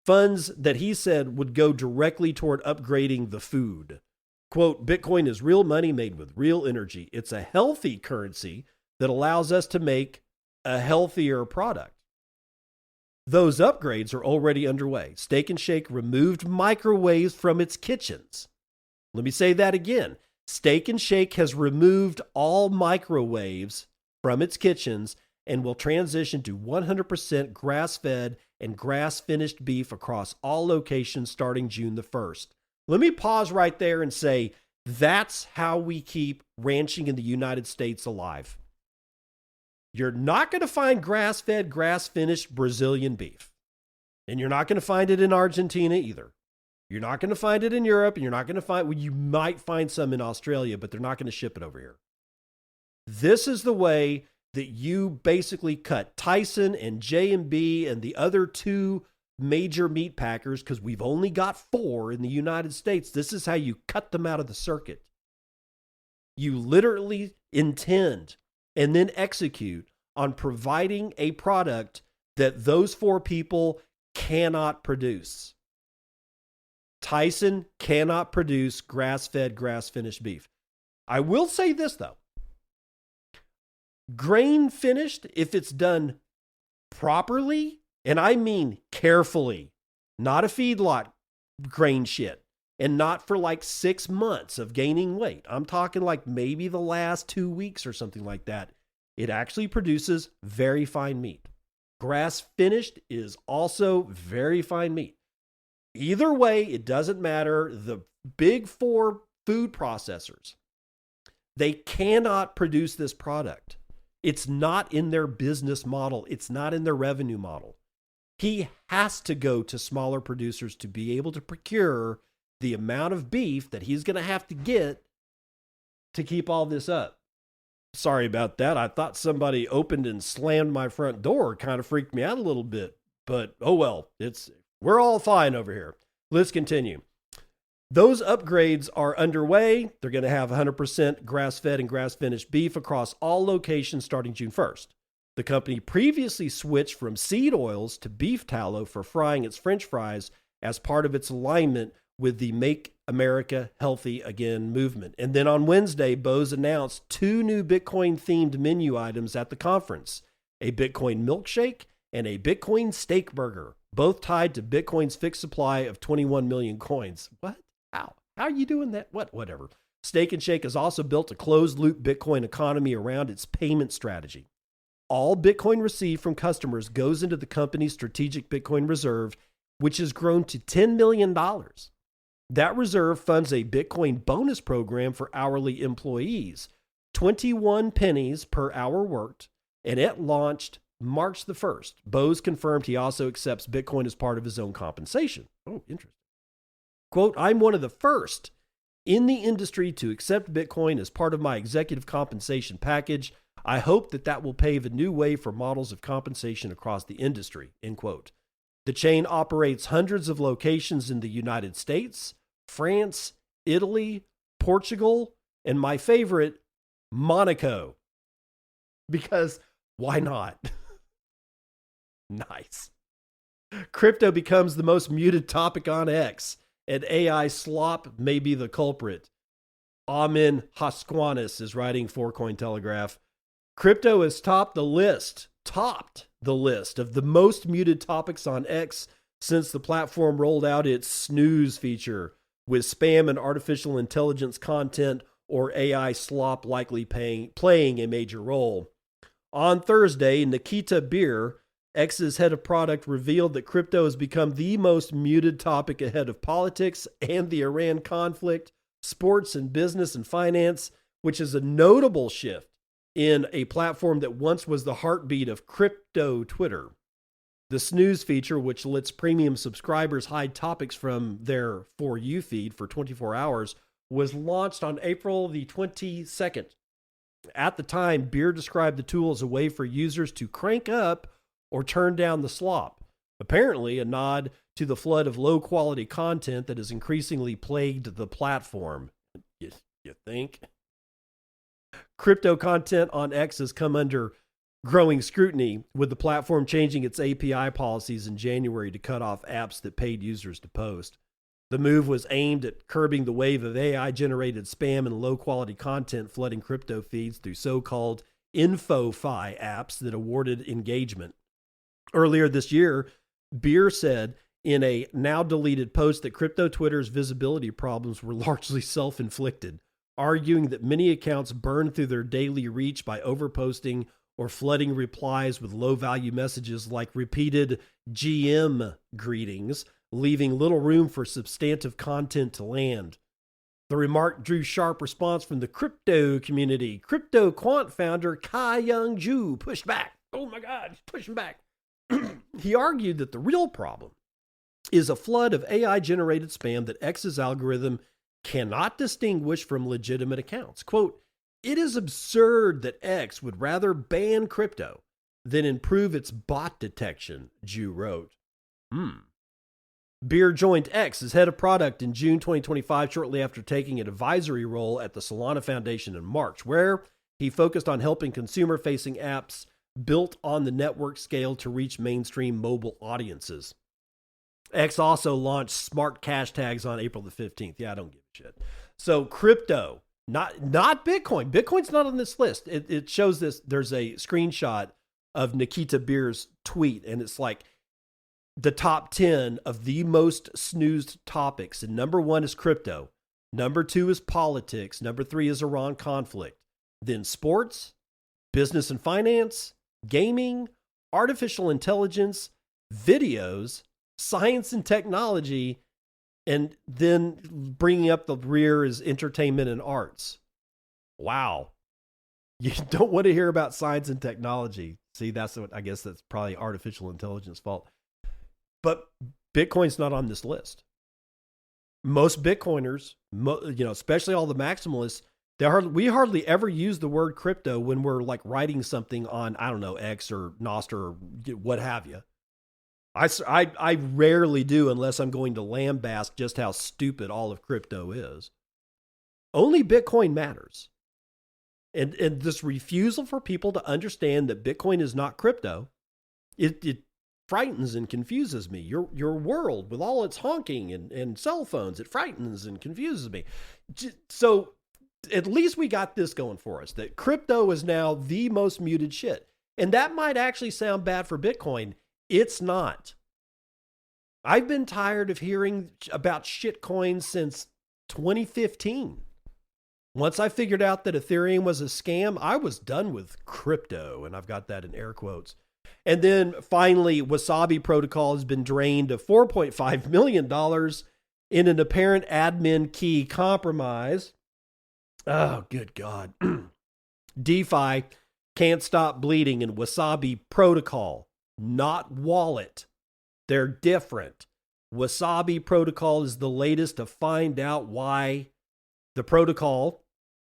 Speaker 1: Funds that he said would go directly toward upgrading the food. Quote, "Bitcoin is real money made with real energy. It's a healthy currency that allows us to make a healthier product." Those upgrades are already underway. Steak and Shake removed microwaves from its kitchens. Let me say that again. Steak and Shake has removed all microwaves from its kitchens and will transition to 100% grass-fed and grass-finished beef across all locations starting June the 1st. Let me pause right there and say, that's how we keep ranching in the United States alive. You're not going to find grass-fed, grass-finished Brazilian beef. And you're not going to find it in Argentina either. You're not going to find it in Europe, and you're not going to find, well, you might find some in Australia, but they're not going to ship it over here. This is the way that you basically cut Tyson and J&B and the other two major meat packers, because we've only got 4 in the United States. This is how you cut them out of the circuit. You literally intend and then execute on providing a product that those 4 people cannot produce. Tyson cannot produce grass-fed, grass-finished beef. I will say this, though. Grain finished, if it's done properly, and I mean carefully, not a feedlot grain shit, and not for like 6 months of gaining weight. I'm talking like maybe the last 2 weeks or something like that. It actually produces very fine meat. Grass finished is also very fine meat. Either way, it doesn't matter. The big 4 food processors, they cannot produce this product. It's not in their business model. It's not in their revenue model. He has to go to smaller producers to be able to procure the amount of beef that he's going to have to get to keep all this up. Sorry about that. I thought somebody opened and slammed my front door. It kind of freaked me out a little bit, but oh well, we're all fine over here. Let's continue. Those upgrades are underway. They're going to have 100% grass-fed and grass-finished beef across all locations starting June 1st. The company previously switched from seed oils to beef tallow for frying its French fries as part of its alignment with the Make America Healthy Again movement. And then on Wednesday, Bose announced 2 new Bitcoin-themed menu items at the conference, a Bitcoin milkshake and a Bitcoin steak burger, both tied to Bitcoin's fixed supply of 21 million coins. What? How are you doing that? Whatever. Steak and Shake has also built a closed-loop Bitcoin economy around its payment strategy. All Bitcoin received from customers goes into the company's strategic Bitcoin reserve, which has grown to $10 million. That reserve funds a Bitcoin bonus program for hourly employees, 21 pennies per hour worked, and it launched March the 1st. Bose confirmed he also accepts Bitcoin as part of his own compensation. Oh, interesting. Quote, I'm one of the first in the industry to accept Bitcoin as part of my executive compensation package. I hope that will pave a new way for models of compensation across the industry, end quote. The chain operates hundreds of locations in the United States, France, Italy, Portugal, and my favorite, Monaco. Because why not? Nice. Crypto becomes the most muted topic on X, and AI slop may be the culprit. Amin Hasquanis is writing for Cointelegraph. Crypto has topped the list of the most muted topics on X since the platform rolled out its snooze feature, with spam and artificial intelligence content or AI slop likely playing a major role. On Thursday, Nikita Beer, X's head of product, revealed that crypto has become the most muted topic ahead of politics and the Iran conflict, sports and business and finance, which is a notable shift in a platform that once was the heartbeat of crypto Twitter. The snooze feature, which lets premium subscribers hide topics from their For You feed for 24 hours, was launched on April the 22nd. At the time, Beer described the tool as a way for users to crank up or turn down the slop, apparently a nod to the flood of low-quality content that has increasingly plagued the platform. You think? Crypto content on X has come under growing scrutiny, with the platform changing its API policies in January to cut off apps that paid users to post. The move was aimed at curbing the wave of AI-generated spam and low-quality content flooding crypto feeds through so-called InfoFi apps that awarded engagement. Earlier this year, Beer said in a now-deleted post that crypto Twitter's visibility problems were largely self-inflicted, arguing that many accounts burned through their daily reach by overposting or flooding replies with low-value messages like repeated GM greetings, leaving little room for substantive content to land. The remark drew sharp response from the crypto community. Crypto Quant founder Kai Young Ju pushed back. Oh my God, he's pushing back. He argued that the real problem is a flood of AI-generated spam that X's algorithm cannot distinguish from legitimate accounts. Quote, It is absurd that X would rather ban crypto than improve its bot detection, Jew wrote. Beer joined X as head of product in June 2025, shortly after taking an advisory role at the Solana Foundation in March, where he focused on helping consumer-facing apps built on the network scale to reach mainstream mobile audiences. X also launched smart cash tags on April the 15th. Yeah, I don't give a shit. So crypto, not Bitcoin. Bitcoin's not on this list. It shows this. There's a screenshot of Nikita Beer's tweet, and it's like the top 10 of the most snoozed topics. And number 1 is crypto. Number 2 is politics. Number 3 is Iran conflict. Then sports, business and finance, gaming, artificial intelligence, videos, science and technology, and then bringing up the rear is entertainment and arts. Wow. You don't want to hear about science and technology. See, I guess that's probably artificial intelligence fault. But Bitcoin's not on this list. Most Bitcoiners, especially all the maximalists, we hardly ever use the word crypto when we're like writing something on, I don't know, X or Nostr or what have you. I rarely do unless I'm going to lambaste just how stupid all of crypto is. Only Bitcoin matters. And this refusal for people to understand that Bitcoin is not crypto, it frightens and confuses me. Your world with all its honking and cell phones, it frightens and confuses me. So at least we got this going for us, that crypto is now the most muted shit. And that might actually sound bad for Bitcoin. It's not. I've been tired of hearing about shitcoins since 2015. Once I figured out that Ethereum was a scam, I was done with crypto, and I've got that in air quotes. And then finally, Wasabi Protocol has been drained of $4.5 million in an apparent admin key compromise. Oh, good God. DeFi can't stop bleeding in Wasabi Protocol, not wallet. They're different. Wasabi Protocol is the latest to find out why the protocol,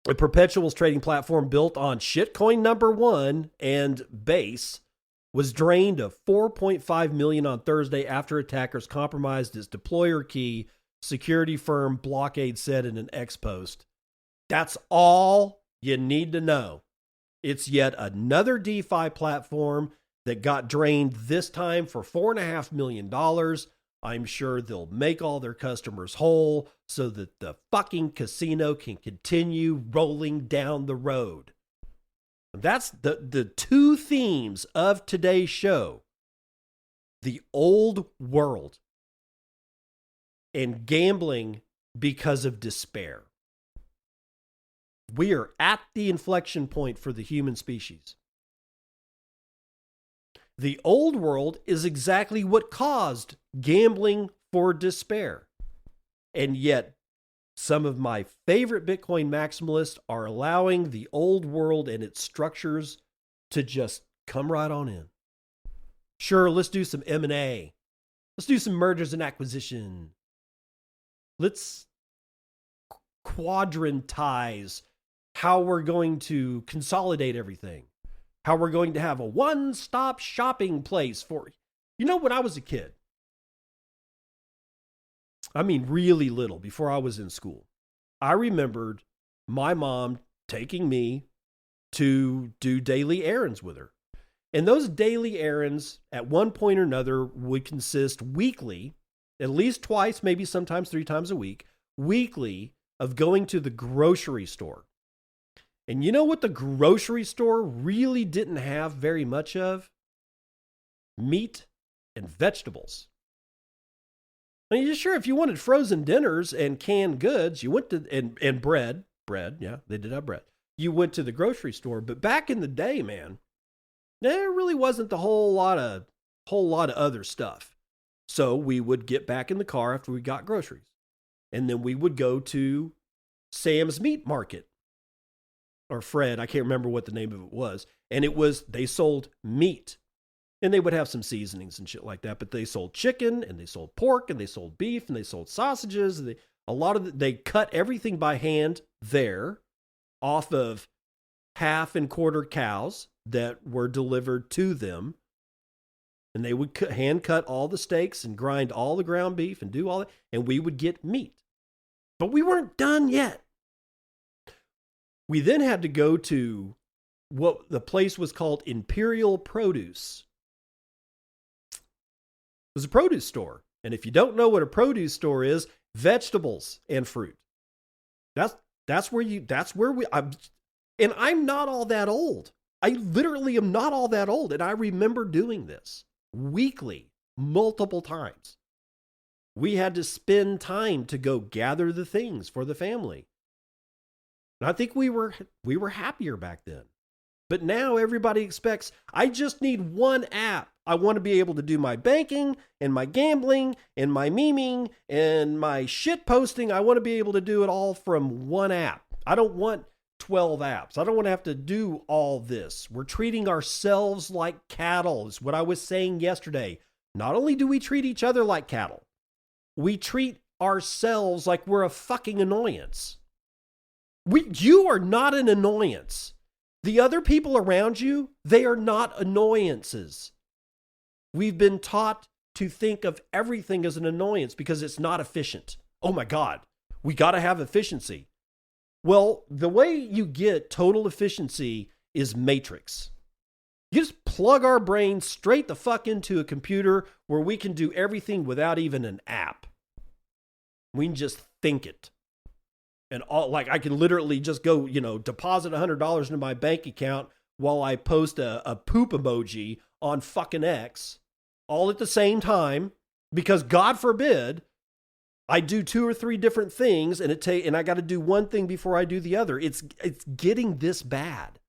Speaker 1: a perpetuals trading platform built on shitcoin number 1 and Base, was drained of $4.5 million on Thursday after attackers compromised its deployer key, security firm Blockade said in an X post. That's all you need to know. It's yet another DeFi platform that got drained, this time for $4.5 million. I'm sure they'll make all their customers whole so that the fucking casino can continue rolling down the road. That's the two themes of today's show. The old world and gambling because of despair. We are at the inflection point for the human species. The old world is exactly what caused gambling for despair. And yet, some of my favorite Bitcoin maximalists are allowing the old world and its structures to just come right on in. Sure, let's do some M&A. Let's do some mergers and acquisition. Let's quadrantize how we're going to consolidate everything. How we're going to have a one-stop shopping place for... when I was a kid, I mean really little, before I was in school, I remembered my mom taking me to do daily errands with her. And those daily errands, at one point or another, would consist weekly, at least twice, maybe sometimes 3 times a week, weekly, of going to the grocery store. And you know what the grocery store really didn't have very much of? Meat and vegetables. I mean, sure, if you wanted frozen dinners and canned goods, you went to, and bread, yeah, they did have bread. You went to the grocery store. But back in the day, man, there really wasn't a whole lot of other stuff. So we would get back in the car after we got groceries. And then we would go to Sam's Meat Market. Or Fred, I can't remember what the name of it was. And they sold meat. And they would have some seasonings and shit like that. But they sold chicken, and they sold pork, and they sold beef, and they sold sausages. They cut everything by hand there off of half and quarter cows that were delivered to them. And they would hand cut all the steaks and grind all the ground beef and do all that. And we would get meat. But we weren't done yet. We then had to go to what the place was called Imperial Produce. It was a produce store. And if you don't know what a produce store is, vegetables and fruit. That's where we, and I'm not all that old. I literally am not all that old. And I remember doing this weekly, multiple times. We had to spend time to go gather the things for the family. And I think we were happier back then. But now everybody expects, I just need one app. I want to be able to do my banking and my gambling and my memeing and my shit posting. I want to be able to do it all from one app. I don't want 12 apps. I don't want to have to do all this. We're treating ourselves like cattle, is what I was saying yesterday. Not only do we treat each other like cattle, we treat ourselves like we're a fucking annoyance. You are not an annoyance. The other people around you, they are not annoyances. We've been taught to think of everything as an annoyance because it's not efficient. Oh my God, we got to have efficiency. Well, the way you get total efficiency is matrix. You just plug our brains straight the fuck into a computer where we can do everything without even an app. We can just think it. And I can literally just go, deposit $100 into my bank account while I post a poop emoji on fucking X all at the same time, because God forbid I do 2 or 3 different things and I got to do one thing before I do the other. It's getting this bad.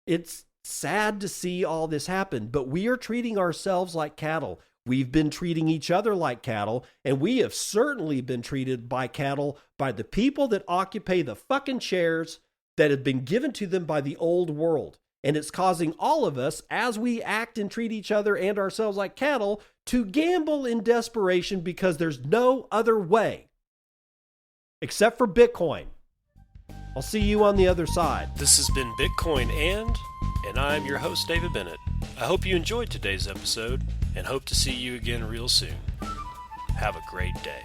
Speaker 1: It's sad to see all this happen, but we are treating ourselves like cattle. We've been treating each other like cattle, and we have certainly been treated by cattle by the people that occupy the fucking chairs that have been given to them by the old world. And it's causing all of us, as we act and treat each other and ourselves like cattle, to gamble in desperation because there's no other way. Except for Bitcoin. I'll see you on the other side. This has been Bitcoin and I'm your host, David Bennett. I hope you enjoyed today's episode and hope to see you again real soon. Have a great day.